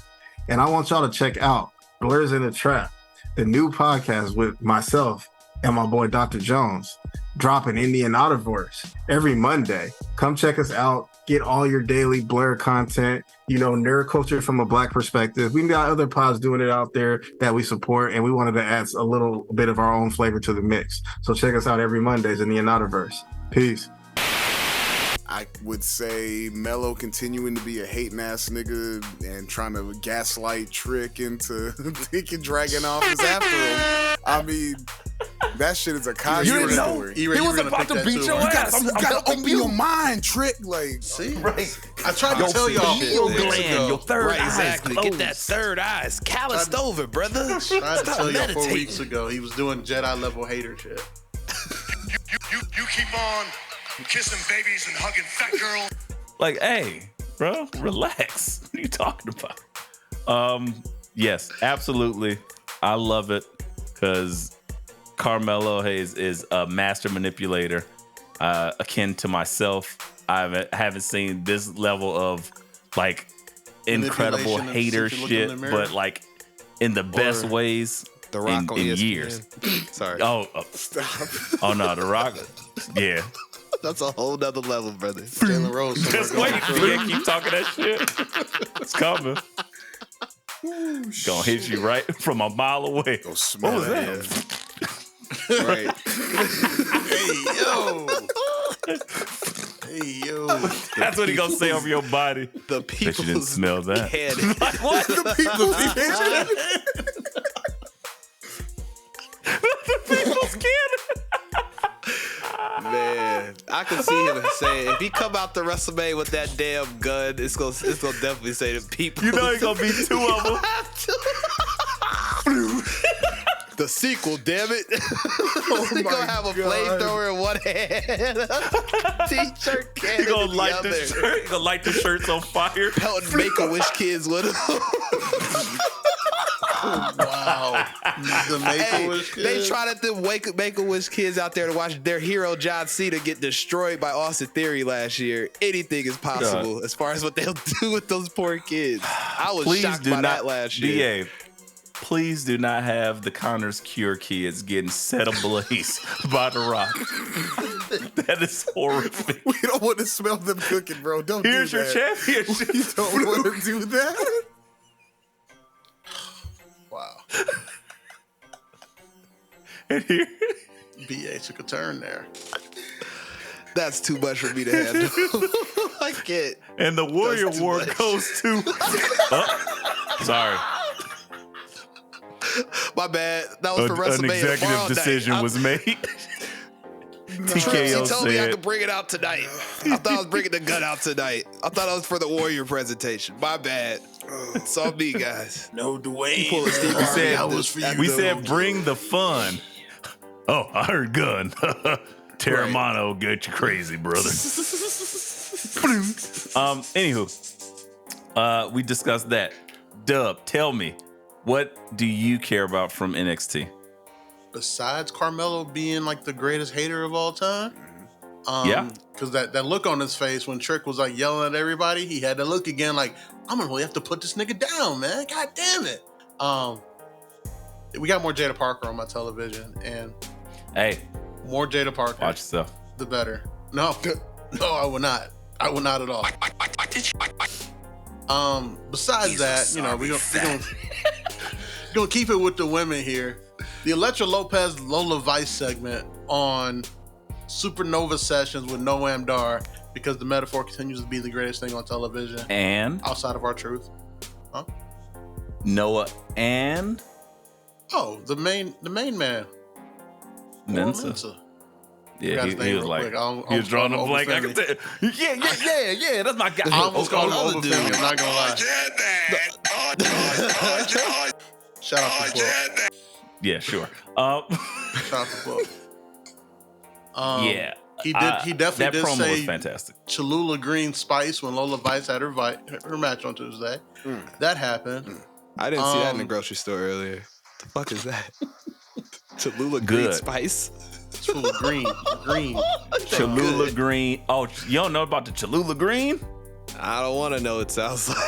And I want y'all to check out Blurs in the Trap, the new podcast with myself and my boy Dr. Jones, dropping in the Universe every Monday. Come check us out. Get all your daily Blur content, nerd culture from a Black perspective. We got other pods doing it out there that we support, and we wanted to add a little bit of our own flavor to the mix. So check us out every Mondays in the Universe. Peace. I would say Melo continuing to be a hating ass nigga and trying to gaslight Trick into thinking Dragon off is after him. I mean, that shit is a Kaji You didn't know story. he was about to beat your ass. You gotta open your mind, Trick. Like, See, Right. I tried to tell y'all Pineal 4 weeks gland, ago. your third Right, eye exactly. is Get that closed. third eye. It's calloused over, brother. Tried to Stop tell y'all 4 meditating. weeks ago he was doing Jedi level hater shit. You keep on kissing babies and hugging fat girls. Like, hey, bro, relax. What are you talking about? Yes, absolutely. I love it because Carmelo Hayes is a master manipulator, akin to myself. I haven't seen this level of like incredible Manipulation of hater since you look in shit, the mirror. but like in the best ways The Rock on in ESPN. years. Sorry. Oh no, The Rock. Yeah. That's a whole nother level, brother. Jalen Rose. somewhere Just going wait. through. Yeah, keep talking that shit. It's coming. Gonna hit you right from a mile away. go smell was that. that? Right. Hey yo. That's what he gonna say over your body. The Bet you didn't people's smell that. head. Like what? The people's kid. Man, I can see him saying if he come out the WrestleMania with that damn gun, it's gonna definitely say the people. You know he's gonna be 2 of them. The sequel, damn it! He gonna have a flamethrower in one hand, t-shirt He cannon gonna in the light other. the shirt. He gonna light the shirts on fire. Pelting Make-A-Wish kids with him. Wow. The Make-A-Wish They kid. tried at them Make-A-Wish kids out there to watch their hero John Cena get destroyed by Austin Theory last year. Anything is possible as far as what they'll do with those poor kids. I was Please shocked do by not. that last year. DA, please do not have the Connors Cure kids getting set ablaze by The Rock. That is horrific. We don't want to smell them cooking, bro. Don't Here's do your that. championship. We don't want to do that. Wow. And here, BA took a turn there. That's too much for me to handle. I can't. and the Warrior That's too War much. goes to. Oh, sorry. My bad. That was for An WrestleMania executive tomorrow decision night. was made. Trips, TKO he told me I said, could bring it out tonight. I thought I was bringing the gun out tonight. I thought I was for the Warrior presentation. My bad. It's on me, guys. No, Dwayne. Pull a Steve we Harvey said, out that was for you, we though. said bring the fun. Oh, I heard gun. Terramano get you crazy, brother. Anywho, we discussed that. Dub, tell me, what do you care about from NXT? Besides Carmelo being like the greatest hater of all time. Yeah. Because that look on his face when Trick was like yelling at everybody, he had to look again like, I'm gonna really have to put this nigga down, man. God damn it. We got more Jada Parker on my television, and Hey, more Jada Parker, watch yourself. the better. No, no, I will not. I will not at all. Besides that, you know, we're gonna keep it with the women here. The Electra Lopez Lola Vice segment on Supernova Sessions with Noam Dar, because the metaphor continues to be the greatest thing on television And outside of our truth. Noah and Oh, the main man. Mensa. Yeah, Forgot his he name was real like, quick. I he was drawing a almost blank. I called can him tell. Yeah, that's my guy. I almost called him other Over dude. Femi, I'm not gonna lie. Shout out to Book. Yeah, sure. Shout out to Book. Yeah. He definitely that did promo say was fantastic. Cholula Green Spice when Lola Vice had her match on Tuesday. That happened. I didn't see that in the grocery store earlier. The fuck is that? Cholula Green Good. Spice? Cholula Green. Cholula Green. Oh, you don't know about the Cholula Green? I don't want to know. It sounds like.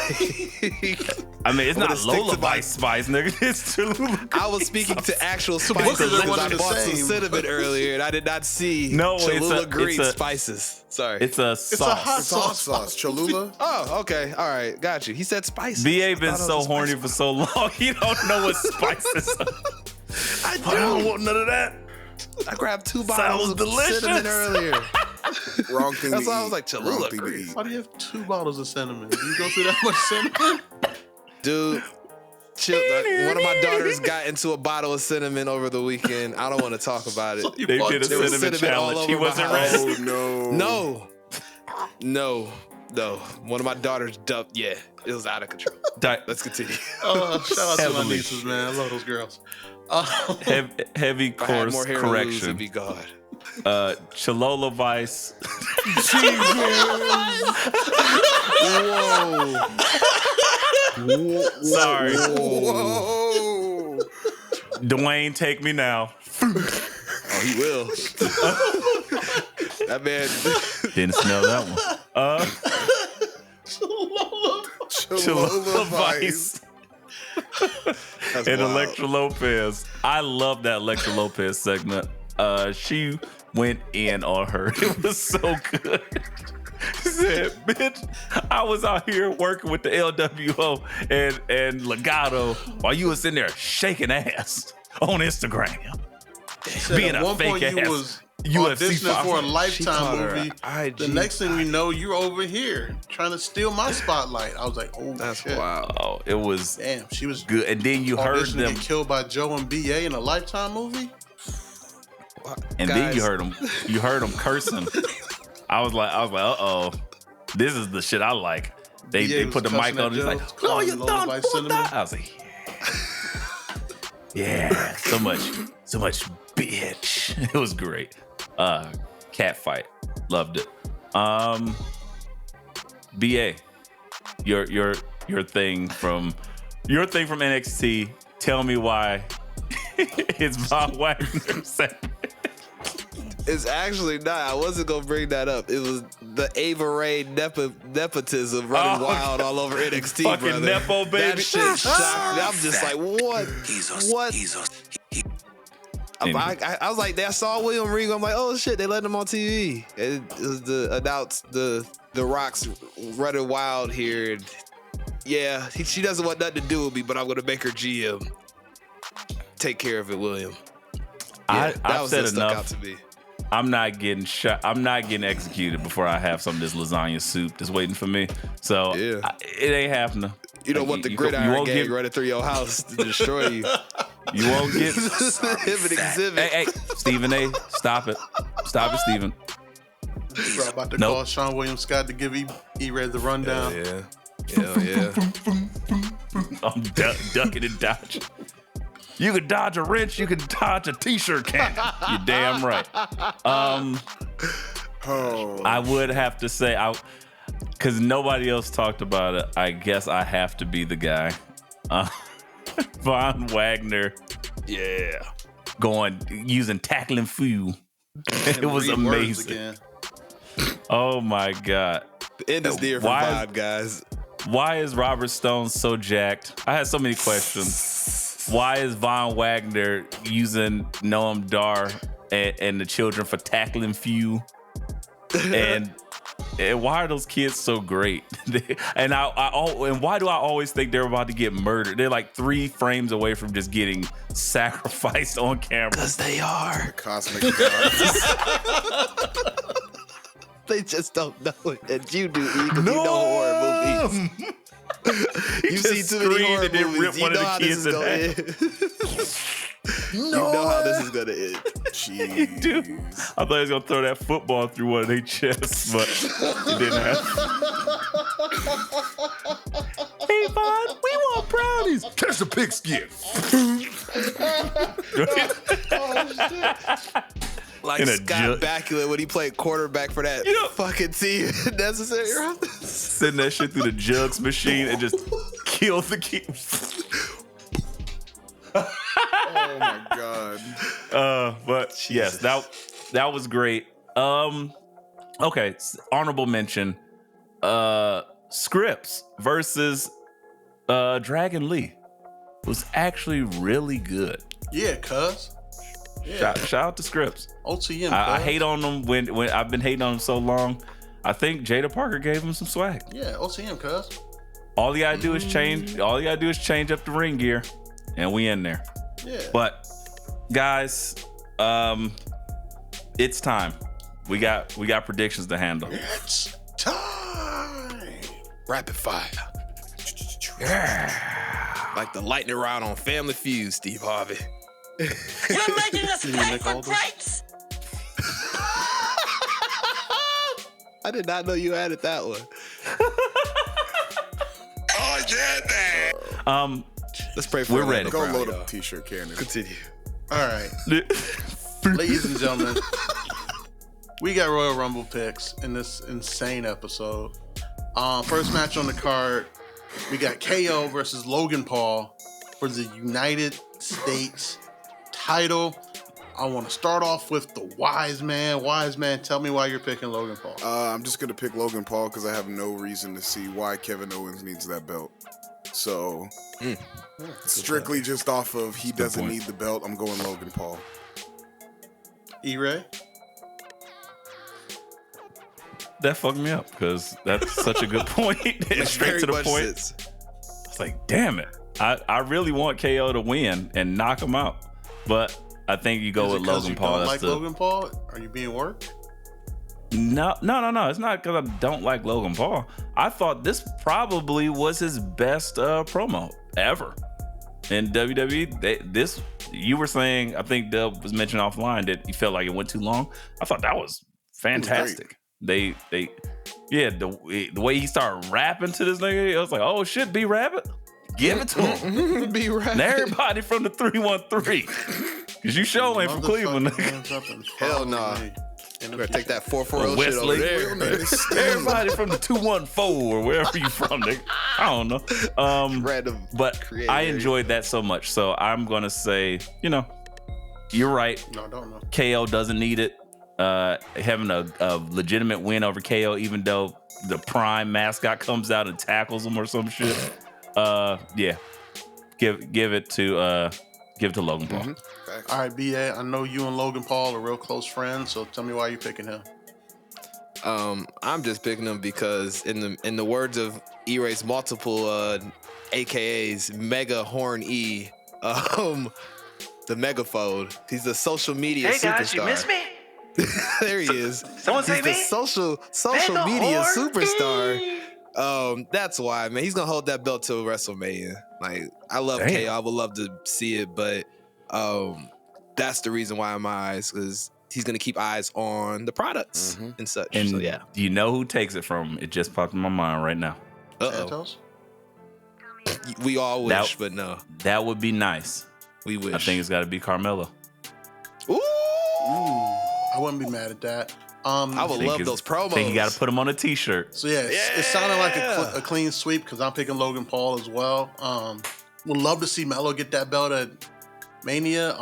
I mean, it's I'm not gonna stick Lola to my- Vice Spice, nigga. It's Cholula Green. I was speaking to actual Both spices of them because one I and the bought some same. cinnamon earlier and I did not see No, it's Cholula a- Green it's a- spices. Sorry. It's a It's a sauce. hot It's hot sauce. sauce. Cholula. Oh, okay. All right. Got you. He said spices. BA I been thought it so was a horny spice. for so long, he don't know what spices are. I don't want none of that. I grabbed 2 Sounds bottles of delicious. cinnamon earlier. Wrong thing That's to why eat. I was like, Wrong Cholula thing to grease. eat. Why do you have 2 bottles of cinnamon? Do you go through that much cinnamon? Dude, chill. One of my daughters got into a bottle of cinnamon over the weekend. I don't want to talk about it. So you They bought did a two. was cinnamon cinnamon all challenge. He over my wasn't house. ready. Oh no. No. One of my daughters dumped. Yeah, it was out of control. Let's continue. Shout out to my Heavily. nieces, man. I love those girls. Heavy If I had course more hair to lose, it'd correction. be God. Cholula Vice. Whoa. Sorry. Whoa. Dwayne, take me now. Oh, he will. That man. Didn't smell that one. Cholula Vice. That's And wild. Electra Lopez. I love that Electra Lopez segment. She went in on her. It was so good. She said, bitch, I was out here working with the LWO and Legato while you was in there shaking ass on Instagram. Said Being at a one point fake you ass was UFC auditioning for a fighter. She called Lifetime her movie. IG The next thing we know, you're over here trying to steal my spotlight. I was like, oh, That's shit. wild. Oh, it was Damn, she was good. And then you heard auditioning to them, get killed by Joe and BA in a Lifetime movie. and then you Guys. heard them cursing. I was like, uh-oh, this is the shit I like. They BA put the was mic cussing on. at He's Joe, like, calling you Lola done Vice pulled cinnamon. that. I was like, yeah, so much bitch. It was great. Cat fight, loved it. BA, your thing from NXT. Tell me why it's Von Wagner segment. It's actually not. I wasn't gonna bring that up. It was the Ava Ray nepotism running Oh, wild all over NXT, fucking brother. nepo baby. That shit shocked me. I'm just like, what? What? I was like, I saw William Regal. I'm like, oh shit, they let him on TV. It was announced the Rock's running wild here. And yeah, she doesn't want nothing to do with me, but I'm gonna make her GM. Take care of it, William. Yeah, that I've was said what stuck enough. out to me. I'm not getting shot. I'm not getting executed before I have some of this lasagna soup that's waiting for me. So Yeah. it ain't happening. You don't Like, want the you gridiron won't gang get- running through your house to destroy you. You won't get. Him and Exhibit. Hey, Stephen A. Stop it, Stephen. Bro, about to Nope. call Sean William Scott to give E-Red the rundown. Hell yeah. I'm ducking and dodging. You could dodge a wrench. You could dodge a t-shirt can. You're damn right. Oh. I would have to say, because nobody else talked about it, I guess I have to be the guy. Von Wagner, yeah, using tackling fuel. It was Read words amazing. again. Oh my God. The end is near for Why- Von, guys. Why is Robert Stone so jacked? I had so many questions. Why is Von Wagner using Noam Dar and the children for tackling fuel? And why are those kids so great? And why do I always think they're about to get murdered? They're like 3 frames away from just getting sacrificed on camera. Because they are. Cosmic gods. They just don't know it. And you do, E, because you know horror movies. You've seen just too many screamed horror and then movies. ripped You one of know the how this kids is in going to end. You know how this is going to end. Jeez. Dude, I thought he was gonna throw that football through one of their chests, but it didn't happen. Hey, Vaughn, we want brownies. Catch the pigskin. Like In a Scott jug. Bakula when he played quarterback for that fucking team. Necessary roughness. Send that shit through the jugs machine and just kill the kid. Oh my God. But yes, that was great. Okay, honorable mention. Scripps versus Dragon Lee was actually really good. Yeah, cuz. Yeah. Shout out to Scripps. OTM. I cuz. hate on them when I've been hating on him so long. I think Jada Parker gave him some swag. Yeah, OTM, cuz. All you gotta do is change. All you gotta do is change up the ring gear, and we in there. Yeah. But guys, it's time. We got predictions to handle. It's time. Rapid fire. Yeah. Like the lightning rod on Family Feud, Steve Harvey. You're making us pay for grapes. I did not know you added that one. Oh yeah, man. Let's pray for We're ready. Go load up a t-shirt cannon. Continue. All right. Ladies and gentlemen, we got Royal Rumble picks in this insane episode. First match on the card, we got KO versus Logan Paul for the United States title. I want to start off with the wise man. Wise man, tell me why you're picking Logan Paul. I'm just going to pick Logan Paul because I have no reason to see why Kevin Owens needs that belt. So, strictly just off of he doesn't need the belt, I'm going Logan Paul. E-Ray? That fucked me up because that's such a good point. It's straight to the point. It's like, damn it. I really want KO to win and knock him out. But I think you go with Logan Paul. Don't like Logan Paul? Are you being worked? No. It's not because I don't like Logan Paul. I thought this probably was his best promo ever in WWE. You were saying, I think Dub was mentioning offline that he felt like it went too long. I thought that was fantastic. The way he started rapping to this nigga, I was like, oh shit, B Rabbit, give it to him. B Rabbit. And everybody from the 313. Cause you sure ain't from Cleveland. Hell nah. You better take that 440 shit over there. Everybody from the 214 or wherever you from, nigga. I don't know. Random. But I enjoyed that so much. So I'm gonna say, you're right. No, don't know. KO doesn't need it. Having a legitimate win over KO, even though the Prime mascot comes out and tackles him or some shit. Give it to Logan Paul. All right, BA, I know you and Logan Paul are real close friends, so tell me why you're picking him. I'm just picking him because in the words of E-Ray's multiple AKAs, Mega Horn E, the megaphone, he's the social media superstar. Hey guys, you miss me? There he is. Someone say he's me? the social media superstar. That's why, man. He's gonna hold that belt till WrestleMania. Like, I love KO. I would love to see it, but that's the reason why in my eyes, because he's gonna keep eyes on the products and such. And so yeah, do you know who takes it from him? It just popped in my mind right now. Santos? We all wish, but no. That would be nice. We wish. I think it's got to be Carmelo. Ooh. I wouldn't be mad at that. I would love those promos. I think you got to put them on a t-shirt. So it sounded like a clean sweep because I'm picking Logan Paul as well. Would love to see Melo get that belt at Mania.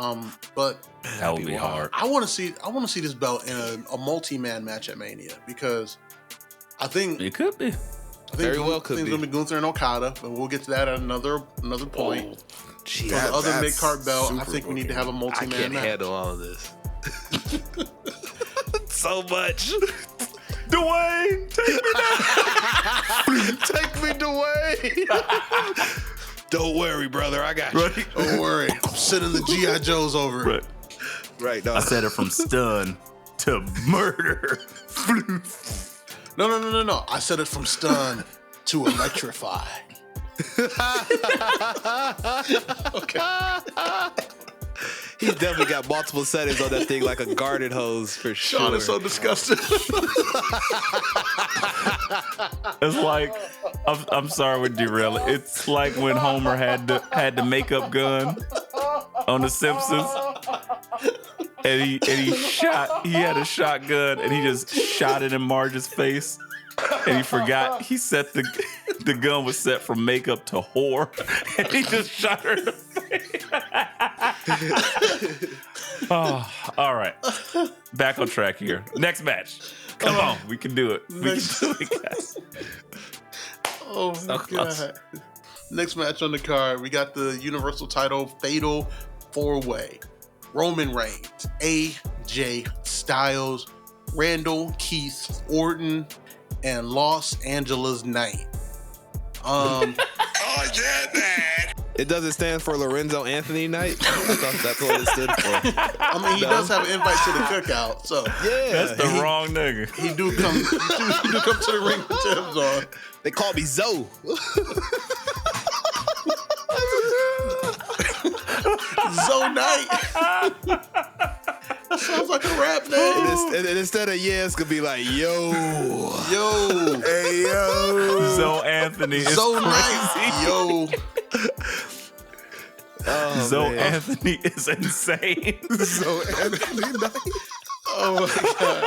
But that would be hard. I want to see this belt in a multi-man match at Mania because I think it could be. I think it's gonna be Gunther and Okada, but we'll get to that at another point. Gee, the other mid-card belt, I think we need to have a multi-man match. I can't handle all of this. So much. Dwayne, take me down. Take me, Dwayne. Don't worry, brother. I got you. Right? Don't worry. I'm sending the G.I. Joes over. Right. No. I said it from stun to murder. No. I said it from stun to electrify. Okay. He's definitely got multiple settings on that thing, like a garden hose for sure. Sean is so disgusted. It's like I'm sorry with derailing. It's like when Homer had the makeup gun on The Simpsons, and he had a shotgun and he just shot it in Marge's face, and he forgot he set the gun was set from makeup to whore, and he just shot her in the face. Oh, all right. Back on track here. Next match. Come on, we can do it. We can do it, guys. Oh my God. Next match on the card, we got the Universal title Fatal 4-Way. Roman Reigns, AJ Styles, Randall Keith Orton, and Los Angeles Knight. Oh yeah, man. It doesn't stand for Lorenzo Anthony Night. I thought that's what it stood for. I mean, he does have an invite to the cookout, so Yeah, That's the wrong nigga. he do come. He do come to the ring with Tim's on. they call me Zoe. Zo Night. Sounds like a rap name. And instead of it's gonna be like yo. Hey yo. Zo Anthony is Zo crazy. Night. Yo. Oh, Zo man. Anthony is insane. So Anthony Knight. Oh my God.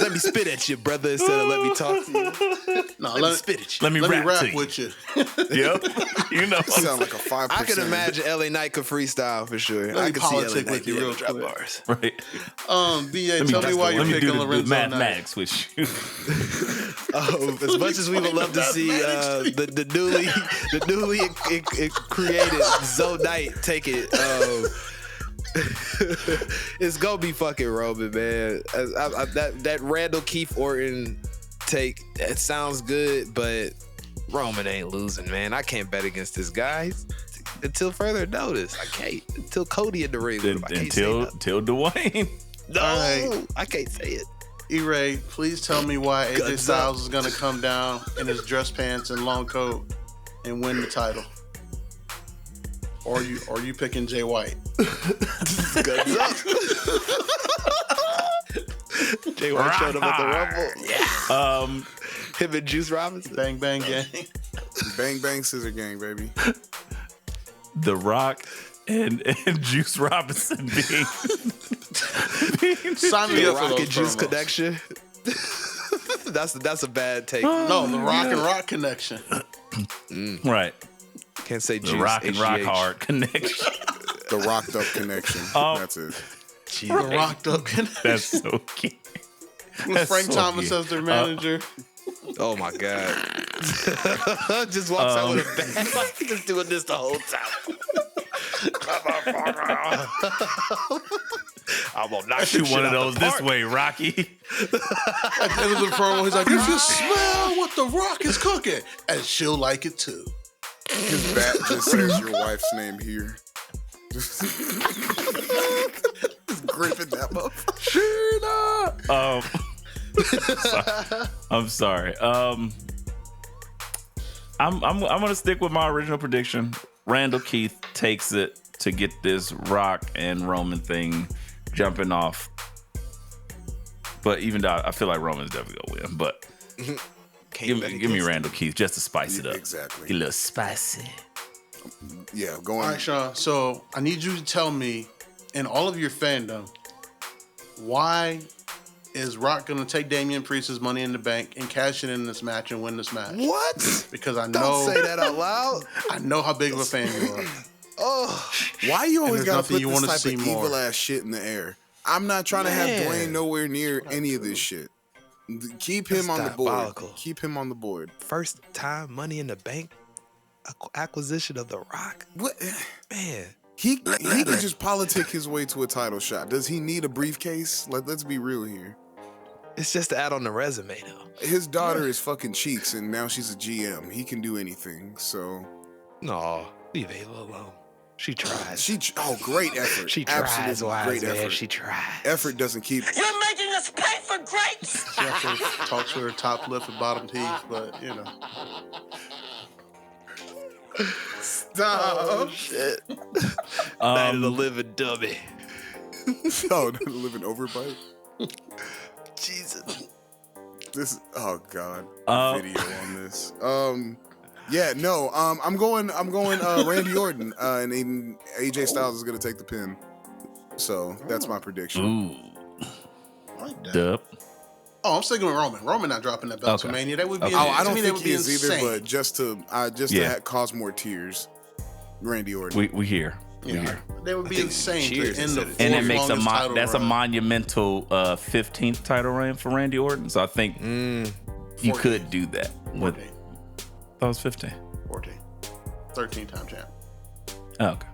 Let me spit at you, brother, instead of let me talk to you. No, Let me spit at you. Let me let me rap rap to you. with you. Yep. You know. Sound like a 5%. I can imagine LA Knight could freestyle for sure. Let I me can see LA politic Knight with you being real able to drop quick. bars. Right. BA, tell me why you're Let me picking do the Lorenzo Knight. mathematics with you. As much as we would love to see the newly created Zoe Knight take it, it's gonna be fucking Roman, man. That Randall Keith Orton take, it sounds good, but Roman ain't losing, man. I can't bet against this guy until further notice. I can't until Cody in the ring. With him. I can't say nothing. Until Dwayne. No, All right. I can't say it. E-Ray, please tell me why AJ Guns Styles up. is gonna come down in his dress pants and long coat and win the title. Or you picking Jay White? Guns up. Jay White showed up at the Rumble. Yeah. Him and Juice Robinson. Bang bang gang. Bang bang scissor gang, baby. The Rock and Juice Robinson being Sign me The up for Rock those and Juice promos. connection. That's a bad take. No, the Rock and Rock connection. right. Can't say Juice. The Rock and Rock HGH. Hard connection. The rocked up connection. That's it. The Rocked Up connection. That's so cute. With that's Frank so Thomas cute. as their manager. Oh my God. Just walks out with a bag. Just doing this the whole time. I'm gonna knock Shoot you one of those this way, Rocky. At the end of the promo, he's like, if you smell what the Rock is cooking, and she'll like it too. His bat just says your wife's name here. Just gripping that motherfucker. I'm sorry. I'm gonna stick with my original prediction. Randall Keith takes it to get this Rock and Roman thing jumping off. But even though I feel like Roman's definitely gonna win, but give me Randall Keith just to spice it up. Exactly. Get a little spicy. Yeah, going. All right, Sean. So I need you to tell me, in all of your fandom, why is Rock going to take Damian Priest's Money in the Bank and cash it in this match and win this match? What? Because I Don't know, say that out loud. I know how big of a fan you are. Oh, Why you always there's gotta nothing put you this wanna type see of more. evil ass shit in the air? I'm not trying to have Man. Dwayne nowhere near any of this shit. Keep him That's on the board. diabolical. Keep him on the board. first time Money in the Bank acquisition of The Rock. What? Man, He can just politic his way to a title shot. Does he need a briefcase? Let's be real here. it's just to add on the resume though. His daughter is fucking Cheeks, and now she's a GM. He can do anything. So No, leave Ayla alone. She tries. great effort. She tries, Absolutely wise great man. effort. She tries. Effort doesn't keep. You're making us pay for grapes. She also talks with her top lip and bottom teeth, but you know. Stop. Shit. Night of the living dummy. Oh, the living overbite. Jesus. This. Oh God. Video on this. Yeah. No. I'm going. Randy Orton. And even AJ Styles is gonna take the pin. So that's my prediction. Ooh. I like that. Dub. Oh, I'm sticking with Roman. Roman not dropping that belt to Okay. Mania. That would be. Okay. Oh, I to don't me, that think would he be is insane. either. But just to Yeah. cause more tears, Randy Orton. We here. We Yeah, here. that would be think insane Cheers to end the said it. And it fourth makes longest title that's a run. monumental 15th title reign for Randy Orton. So I think you could do that. With, 14. that was 15. 14. 13-time champ. Oh, okay.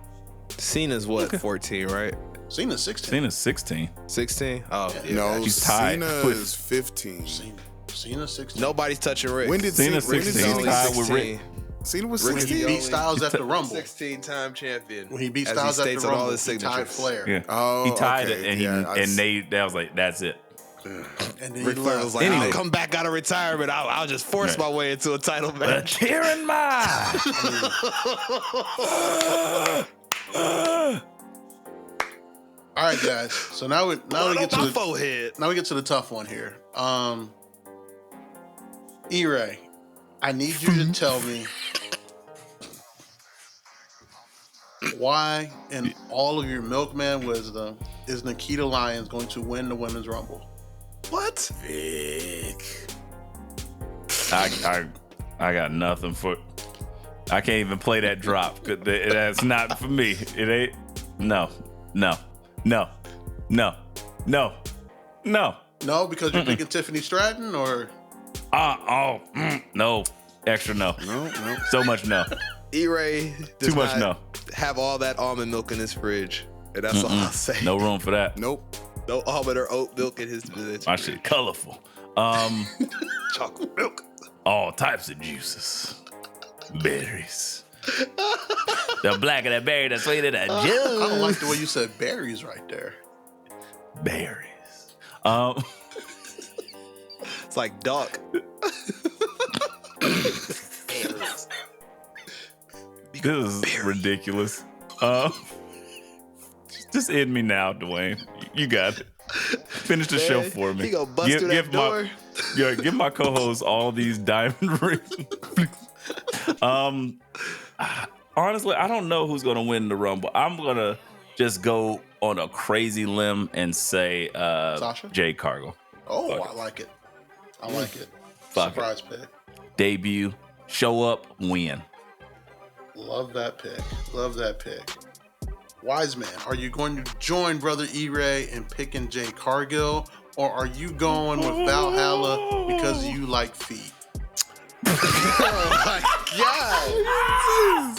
Cena's what? 14, right? Cena's 16. Cena's 16. 16? Oh, yeah. No, She's tied Cena with- is 15. Cena. Cena 16. Nobody's touching Rick. When did Cena Cena 16 tied with Rick. Cena was Rick- 16? He beat Styles at the Rumble. 16-time champion. When he beat As Styles at states the on all Rumble, his he tied signatures. Flair. Yeah. Oh, He tied okay. it, and that was like, that's it. And then Ric he Flair left. was like, Anyway. I'll come back out of retirement. I'll just force Right. my way into a title A match. cheering my. All right, guys. So now we get to my the forehead. now we get to the tough one here. E-Ray, I need you to tell me why, in all of your milkman wisdom, is Nikita Lyons going to win the Women's Rumble? What? I got nothing for. I can't even play that drop. That's not for me. It ain't. No. No, because you're picking Tiffany Stratton, or No. Extra no. No. So much no. E-Ray does Too much not have all that almond milk in his fridge. And that's all I'll say. No room for that. Nope. No almond or oat milk in his fridge. My shit colorful. Chocolate milk. All types of juices. Berries. The blacker the berry, the sweeter the I don't juice. like the way you said berries right there. Berries. It's like dark. This is ridiculous. Just end me now, Dwayne. You got it. Finish the show for me. He gonna bust through that door. Give my co-host all these diamond rings. Honestly, I don't know who's gonna win the Rumble. I'm gonna just go on a crazy limb and say Sasha? Jade Cargill. Oh, I like it. I like it. Fuck it. Surprise pick. Debut, show up, win. Love that pick. Love that pick. Wise man, are you going to join Brother E-Ray in picking Jay Cargill, or are you going with Valhalla because you like feet? Oh my God.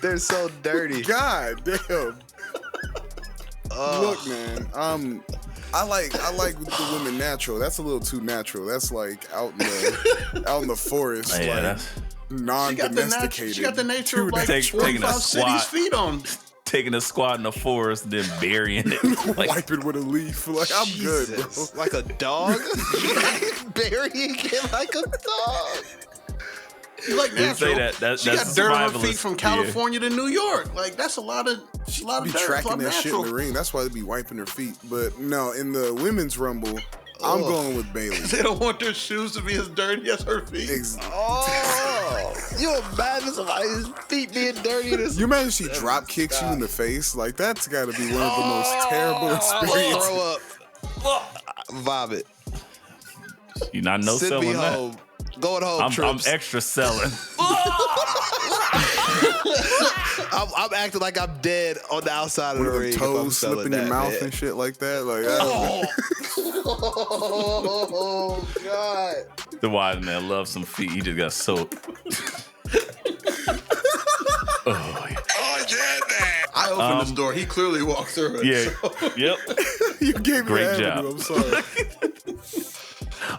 They're so dirty. God damn. Look, man. I like the women natural. That's a little too natural. That's like out in the forest, Yeah, like that's non-domesticated. She got the nature of like taking 25 a cities squat. feet on. taking a squat in the forest, then burying it. Like, Wipe it with a leaf. Like, I'm good, bro. Jesus. Like a dog? Burying it like a dog. You like didn't say natural. that. She That's got dirt on her feet survivalist. from Yeah. California to New York. Like that's a lot of Be dirt. It's a lot tracking of that shit in natural. the ring. That's why they be wiping their feet. But no, in the women's rumble, I'm going with Bailey. They don't want their shoes to be as dirty as her feet. Oh, you imagine somebody's feet being dirty? You imagine she drop kicks you in the face? Like, that's got to be one of the most terrible experiences. Throw up. Vomit. You not no Send me selling that. home. Going home, I'm trips. extra selling. I'm acting like I'm dead on the outside of One the of ring. the if I'm toes slip selling in your that, mouth man. and shit like that. Like, Oh, God. The wise man loves some feet. He just got soaked. Oh, yeah. Oh, yeah, man. I opened this door. He clearly walked through it. Yeah. Yep. you gave me Great the job. avenue. I'm sorry.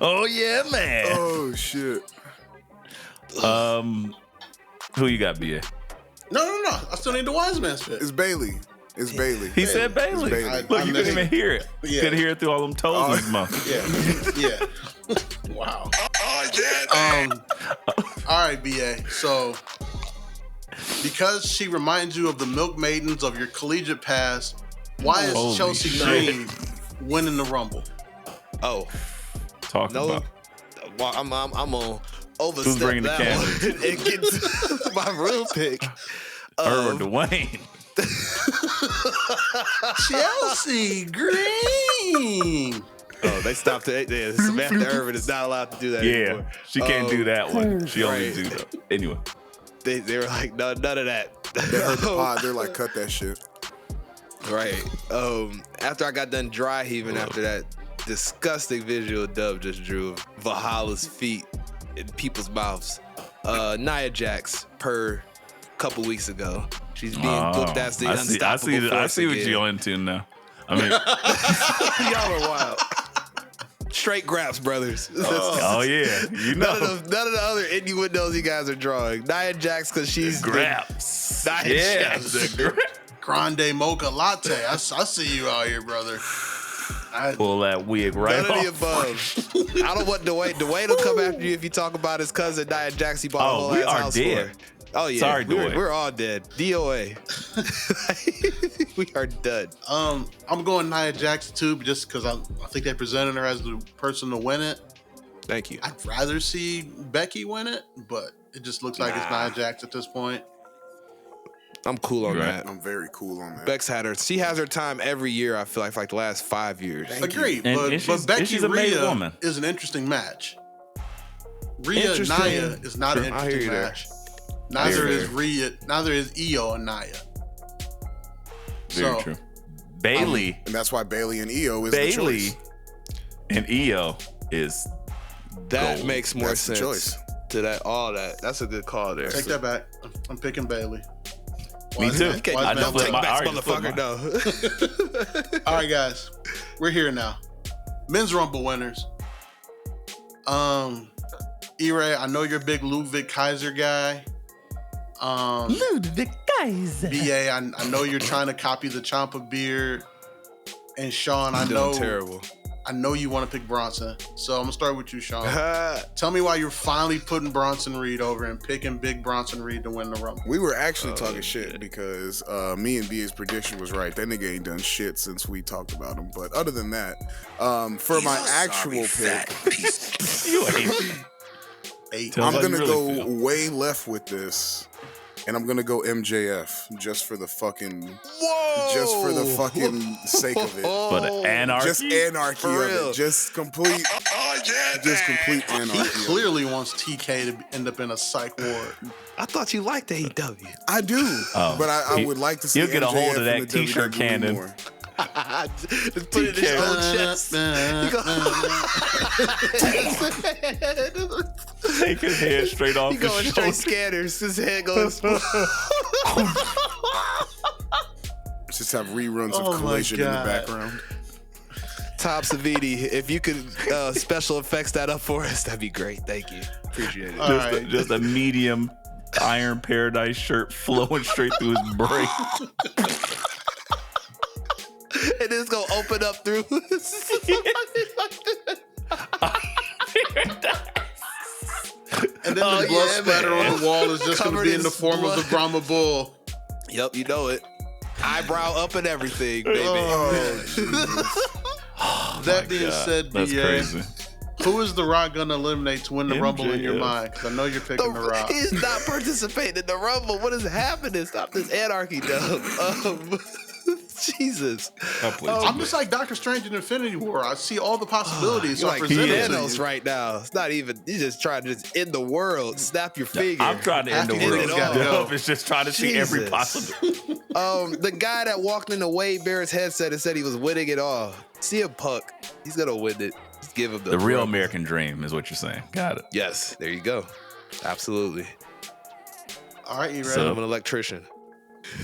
Oh yeah, man. Oh, shit. Who you got, BA? No. I still need the wise man's pick. It's Bailey. It's Bailey. He said Bailey. Bailey. Look, you couldn't even hear it. Yeah. You couldn't hear it through all them toes in his mouth. Yeah. Wow. Oh, yeah, man. All right, BA. So, because she reminds you of the milk maidens of your collegiate past, why is Holy Chelsea shit. Green winning the Rumble? Oh, Talk no. about. Well, I'm on overstep bringing the that camera? one and get to my real pick. Or Dwayne. Chelsea Green. Oh, they stopped it. Yeah, Samantha Irvin is not allowed to do that Yeah. anymore. She can't do that one. She only right. do that. Anyway. They were like, no, none of that. They heard the pod. They're like, cut that shit. Right. After I got done dry heaving after that disgusting visual Dub just drew of Valhalla's feet in people's mouths, Nia Jax per couple weeks ago. She's being booked as the unstoppable force I see what again. you're into now. I mean, Y'all are wild. Straight graps, brothers. oh yeah, you know, None of the other innuendos you guys are drawing. Nia Jax, because she's graps. Nia Jax. Grande mocha latte. I see you out here, brother. Pull that wig right None of the off. above. I don't want Dwayne. Dwayne will come after you if you talk about his cousin Nia Jax. He bought a whole we ass are house dead. for. Oh yeah, Sorry, Dwayne. we're all dead. DOA. We are done. I'm going Nia Jax too, just because I think they presented her as the person to win it. Thank you. I'd rather see Becky win it, but it just looks like it's Nia Jax at this point. I'm cool on that. I'm very cool on that. Bex had her. She has her time every year. I feel like for like the last 5 years. Agreed, And but Becky she's a made Rhea woman. is an interesting match. Rhea Interesting. Nia is not an I hear interesting you there. match. Neither is Rhea. Neither is Io and Nia. Very true. Bailey, And that's why Bailey and Io is the choice. and Io is That gold. makes more That's the sense. choice. To that, all that. That's a good call there. Take that back. I'm picking Bailey. Me too. Okay, I don't just take flipped backs, I already flipped motherfucker. No. All right, guys, we're here now. Men's Rumble winners. E-Ray, I know you're a big Ludwig Kaiser guy. Ludwig Kaiser. BA, I know you're trying to copy the Ciampa beard. And Sean, I Doing know terrible. I know you want to pick Bronson. So I'm gonna start with you, Sean. Tell me why you're finally putting Bronson Reed over and picking Big Bronson Reed to win the Rumble. We were actually talking shit because me and BA's prediction was right. That nigga ain't done shit since we talked about him. But other than that, for my actual pick, You ain't. Tell I'm us how you gonna really go feel. way left with this, and I'm gonna go MJF just for the fucking sake of it. For the anarchy. Just anarchy For of real. it. Just complete anarchy. He of it. clearly wants TK to end up in a psych ward. I thought you liked AEW. I do, Oh, but I he- would like to see he'll get a hold of MJF that in the t-shirt WWE cannon. more. Just put it in his own chest. Take his head straight off He his going shoulder. straight scanners. His head goes. Just have reruns Oh of my Collision in the God. background. Tom Savini, if you could special effects that up for us, that'd be great. Thank you. Appreciate it. All right. Just a medium Iron Paradise shirt flowing straight through his brain. And it's gonna open up through. And then the blood splatter on the wall is just going to Covered be in in the form of the Brahma Bull. Yep, you know it. Eyebrow up and everything, baby. That being said, That's BA, crazy. who is The Rock going to eliminate to win the Rumble in your MJF. mind? Because I know you're picking The Rock. He's not participating in the Rumble. What is happening? Stop this anarchy, dub. Jesus. I'm just like Doctor Strange in Infinity War. I see all the possibilities. So You're I like present it to Thanos you. right now. It's not even. He's just trying to just end the world. Snap your finger. I'm trying to end the After world. this gotta go. Dub is just trying to see every Jesus. possible. The guy that walked into Wade Barrett's headset and said he was winning it all. CM Punk. He's gonna win it. Just give him The real American dream is what you're saying. Got it. Yes, there you go. Absolutely. All right, you ready? So- I'm an electrician.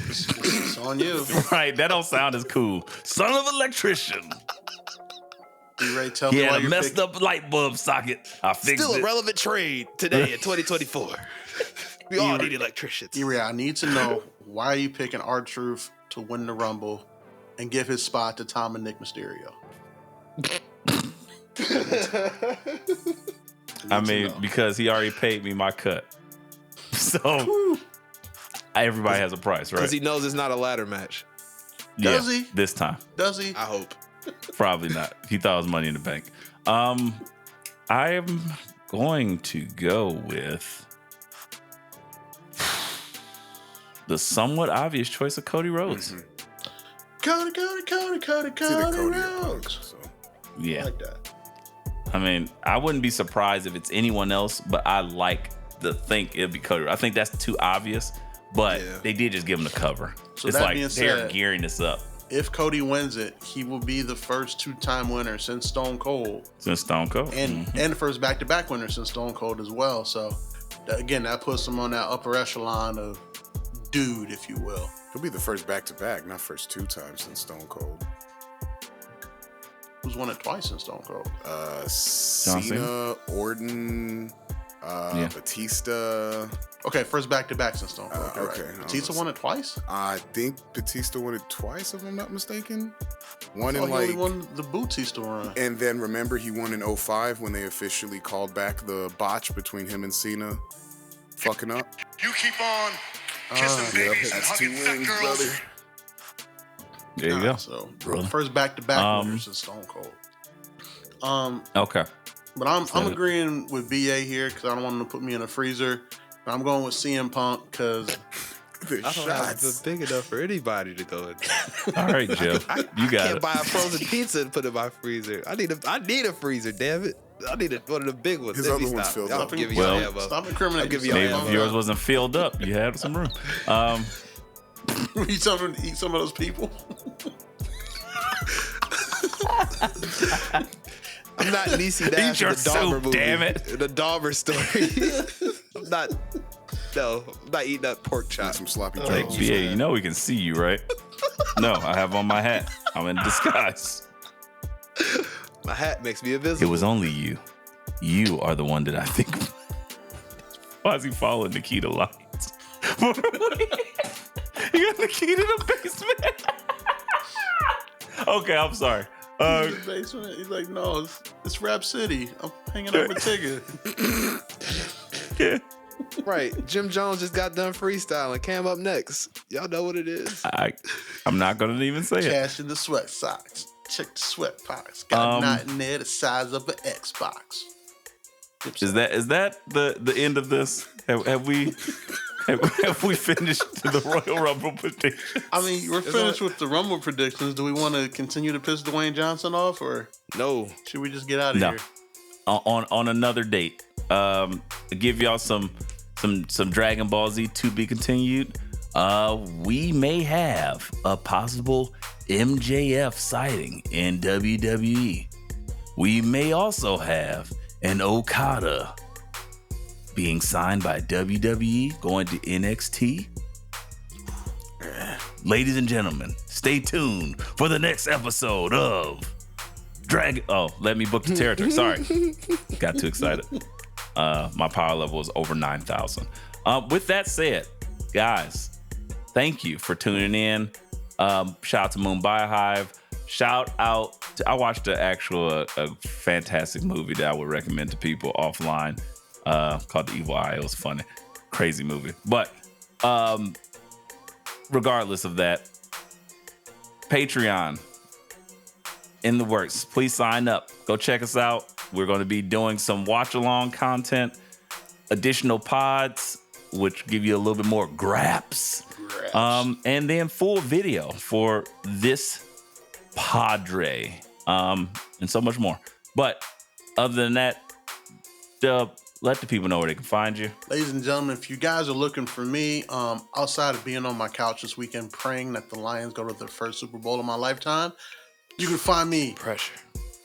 It's on you. Right, that don't sound as cool. Son of electrician. You ready? Tell He me why had a you're messed picking. up light bulb socket. I fixed Still a it. relevant trade today in 2024. We all need electricians. E-Ray, I need to know why are you picking R-Truth to win the Rumble and give his spot to Tom and Nick Mysterio? I mean, because he already paid me my cut. So everybody has a price, right? Because he knows it's not a ladder match. Yeah, Does he? this time. Does he? I hope. Probably not. He thought it was money in the bank. I am going to go with the somewhat obvious choice of Cody Rhodes. Cody It's either Cody or Punk, Rhodes. so. I Yeah. like that. I mean, I wouldn't be surprised if it's anyone else, but I like to think it'd be Cody. I think that's too obvious, but Yeah. they did just give him the cover. So It's that like being they're said- gearing this up If Cody wins it, he will be the first two-time winner since Stone Cold, since Stone Cold. and the first back-to-back winner since Stone Cold as well. So, again, that puts him on that upper echelon of dude, if you will. He'll be the first back-to-back, not first two times since Stone Cold. who's won it twice in Stone Cold? Cena, Orton, Batista. Okay, first back-to-back since Stone Cold. Okay. Right. Batista won it twice? I think Batista won it twice, if I'm not mistaken. One in he only won the Batista run. And then remember he won in 05 when they officially called back the botch between him and Cena fucking up. You keep on kissing babies and That's hugging 2 fat wins, girls. brother. There you go. So Brother. first back-to-back winners since Stone Cold. Okay. But I'm agreeing with BA here because I don't want him to put me in a freezer. But I'm going with CM Punk because The I don't have shots. it big enough for anybody to go in. All right, Joe. You got Can't it. buy a frozen pizza and put it in my freezer. I need a freezer, damn it. I need one of the big ones. His Let me other one's stop. filled Y'all up. give me Well, your ammo. stop incriminating I'll give you yourself. your Maybe if yours wasn't filled up, you had some room. You tell me to eat some of those people? I'm not Niecy Nash Eat your in the Dahmer soup, movie. damn it. The Dahmer story. I'm not eating that pork chop. Some sloppy Hey, joes. BA, you know we can see you, right? No, I have on my hat. I'm in disguise. My hat makes me invisible. It was only you. You are the one that I think. Why is he following Nikita Lyons? You got Nikita in the basement. Okay, I'm sorry. In the basement. He's like, no, it's Rap City. I'm hanging out with Tigger. Yeah. Right. Jim Jones just got done freestyling. Cam up next. Y'all know what it is. I'm not gonna even say it. Cash in the sweat socks. Check the sweat pockets. Got a knot in there the size of an Xbox. Is that the end of this? Have we finished the Royal Rumble prediction? I mean, we're finished with the Rumble predictions. Do we want to continue to piss Dwayne Johnson off, or No. should we just get out of No. here? On another date. Give y'all some Dragon Ball Z to be continued. We may have a possible MJF sighting in WWE. We may also have an Okada being signed by WWE going to NXT. Ladies and gentlemen, stay tuned for the next episode of Dragon. Oh, let me book the territory. Sorry. Got too excited. My power level is over 9,000. With that said, guys, thank you for tuning in. Shout out to Mumbai Hive. Shout out to, I watched a fantastic movie that I would recommend to people offline called The Evil Eye. It was funny. Crazy movie. But regardless of that, Patreon in the works. Please sign up. Go check us out. We're going to be doing some watch-along content, additional pods, which give you a little bit more graps. And then full video for this Padre, and so much more. But other than that, let the people know where they can find you. Ladies and gentlemen, if you guys are looking for me, outside of being on my couch this weekend praying that the Lions go to their first Super Bowl of my lifetime, you can find me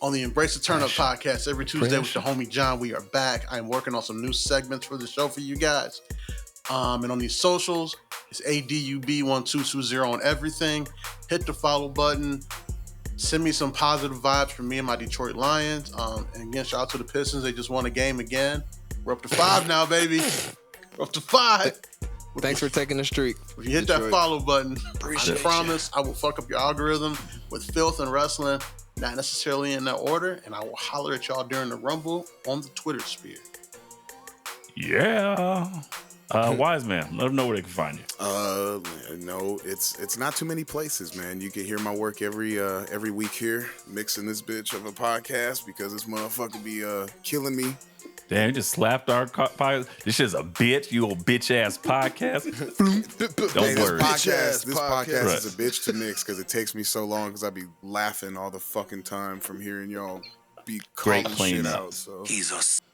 on the Embrace the Turn Up podcast every Tuesday with the homie John. We are back. I'm working on some new segments for the show for you guys. And on these socials, it's ADUB1220 on everything. Hit the follow button. Send me some positive vibes from me and my Detroit Lions. And again, shout out to the Pistons. They just won a game again. We're up to 5 now, baby. We're up to 5. Thanks for taking the streak. If you hit that follow button, I promise I will fuck up your algorithm with filth and wrestling, not necessarily in that order, and I will holler at y'all during the Rumble on the Twitter sphere. Yeah. Wise man, let them know where they can find you. No, it's not too many places, man. You can hear my work every week here, mixing this bitch of a podcast because this motherfucker be killing me. Damn, you just slapped our podcast. This shit's a bitch, you old bitch ass podcast. Don't worry. This podcast Right. is a bitch to mix because it takes me so long because I be laughing all the fucking time from hearing y'all be Great calling shit cleanup. out. So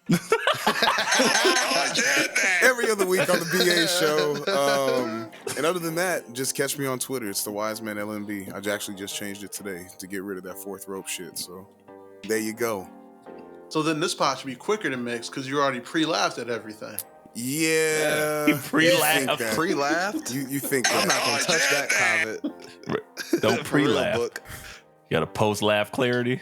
Oh, every other week on the BA show. And other than that, just catch me on Twitter. It's the Wise Man LMB. I actually just changed it today to get rid of that fourth rope shit. So there you go. So then this pod should be quicker to mix because you already pre-laughed at everything. Yeah. He pre-laughed. Pre-laughed? You think that. I'm not going to touch that comment. Don't For real, pre-laugh. book. got a post laugh clarity.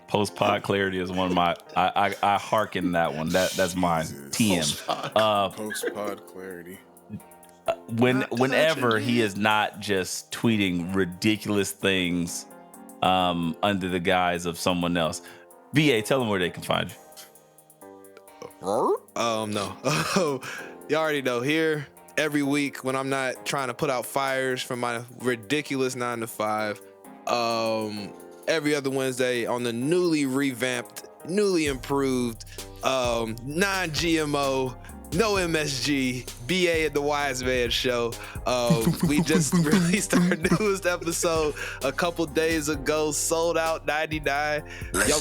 Post pod clarity is one of my. I hearken that one. That's mine. TM. Post pod clarity. Whenever he is not just tweeting ridiculous things under the guise of someone else. VA, tell them where they can find you. No. You already know, here every week when I'm not trying to put out fires from my ridiculous 9 to 5. Every other Wednesday on the newly revamped, newly improved, non-GMO, no MSG, BA and the Wise Man Show. We just released our newest episode a couple days ago, sold out 99. Yo,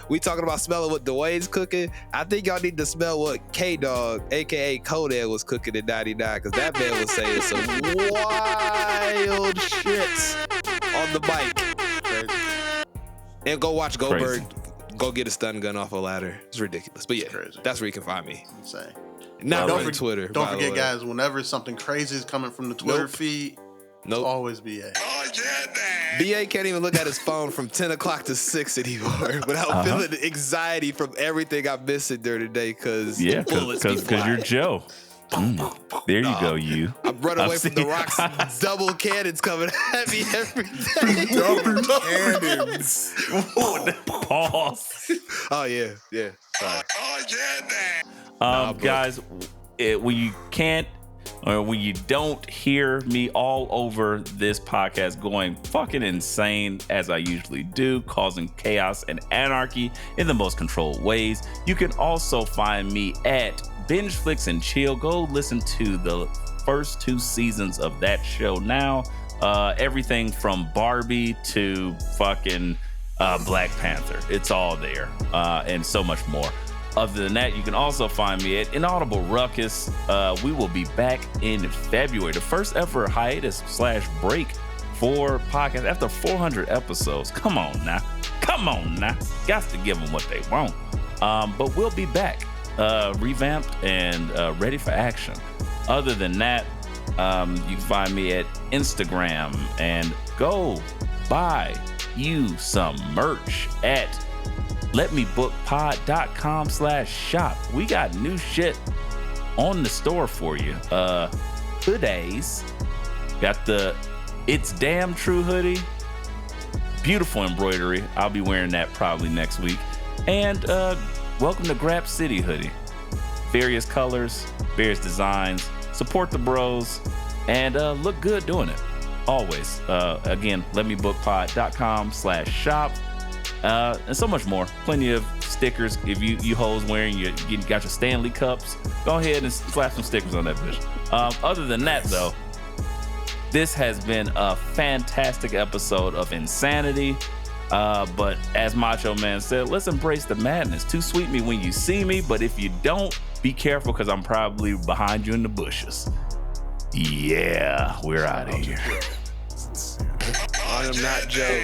we talking about smelling what Dwayne's cooking. I think y'all need to smell what K-Dog, aka Kodak, was cooking in 99, because that man was saying some wild shits on the mic. And go watch Goldberg go get a stun gun off a ladder. It's ridiculous. But yeah, that's where you can find me. Insane. Not on Twitter. Don't forget, guys, whenever something crazy is coming from the Twitter feed, it's always BA. Oh, yeah, man. BA can't even look at his phone from 10 o'clock to 6 anymore without feeling anxiety from everything I'm missing during the day, because you're Joe. There you go, you. I'm running away from the Rock's double cannons coming at me every day. Double cannons. Pause. Oh, yeah. Sorry. Oh, yeah, man. Guys, when you can't or when you don't hear me all over this podcast going fucking insane as I usually do, causing chaos and anarchy in the most controlled ways, you can also find me at Binge Flicks and Chill. Go listen to the first 2 seasons of that show now. Everything from Barbie to fucking Black Panther. It's all there, and so much more. Other than that, you can also find me at Inaudible Ruckus. We will be back in February, the first ever hiatus/break for podcast after 400 episodes. Come on now. Got to give them what they want. But we'll be back, revamped and ready for action. Other than that, you can find me at Instagram, and go buy you some merch at letmebookpod.com/shop. We got new shit on the store for you. Hoodies. Got the It's Damn True hoodie. Beautiful embroidery. I'll be wearing that probably next week. And welcome to Grap City hoodie. Various colors, various designs. Support the bros and look good doing it. Always. Again, letmebookpod.com/shop. And so much more. Plenty of stickers. If you hoes wearing you got your Stanley cups, go ahead and slap some stickers on that bitch. Other than that, though, this has been a fantastic episode of insanity. But as Macho Man said, let's embrace the madness. Too sweet me when you see me, but if you don't, be careful, because I'm probably behind you in the bushes. Yeah, we're out of here. I am not Joe.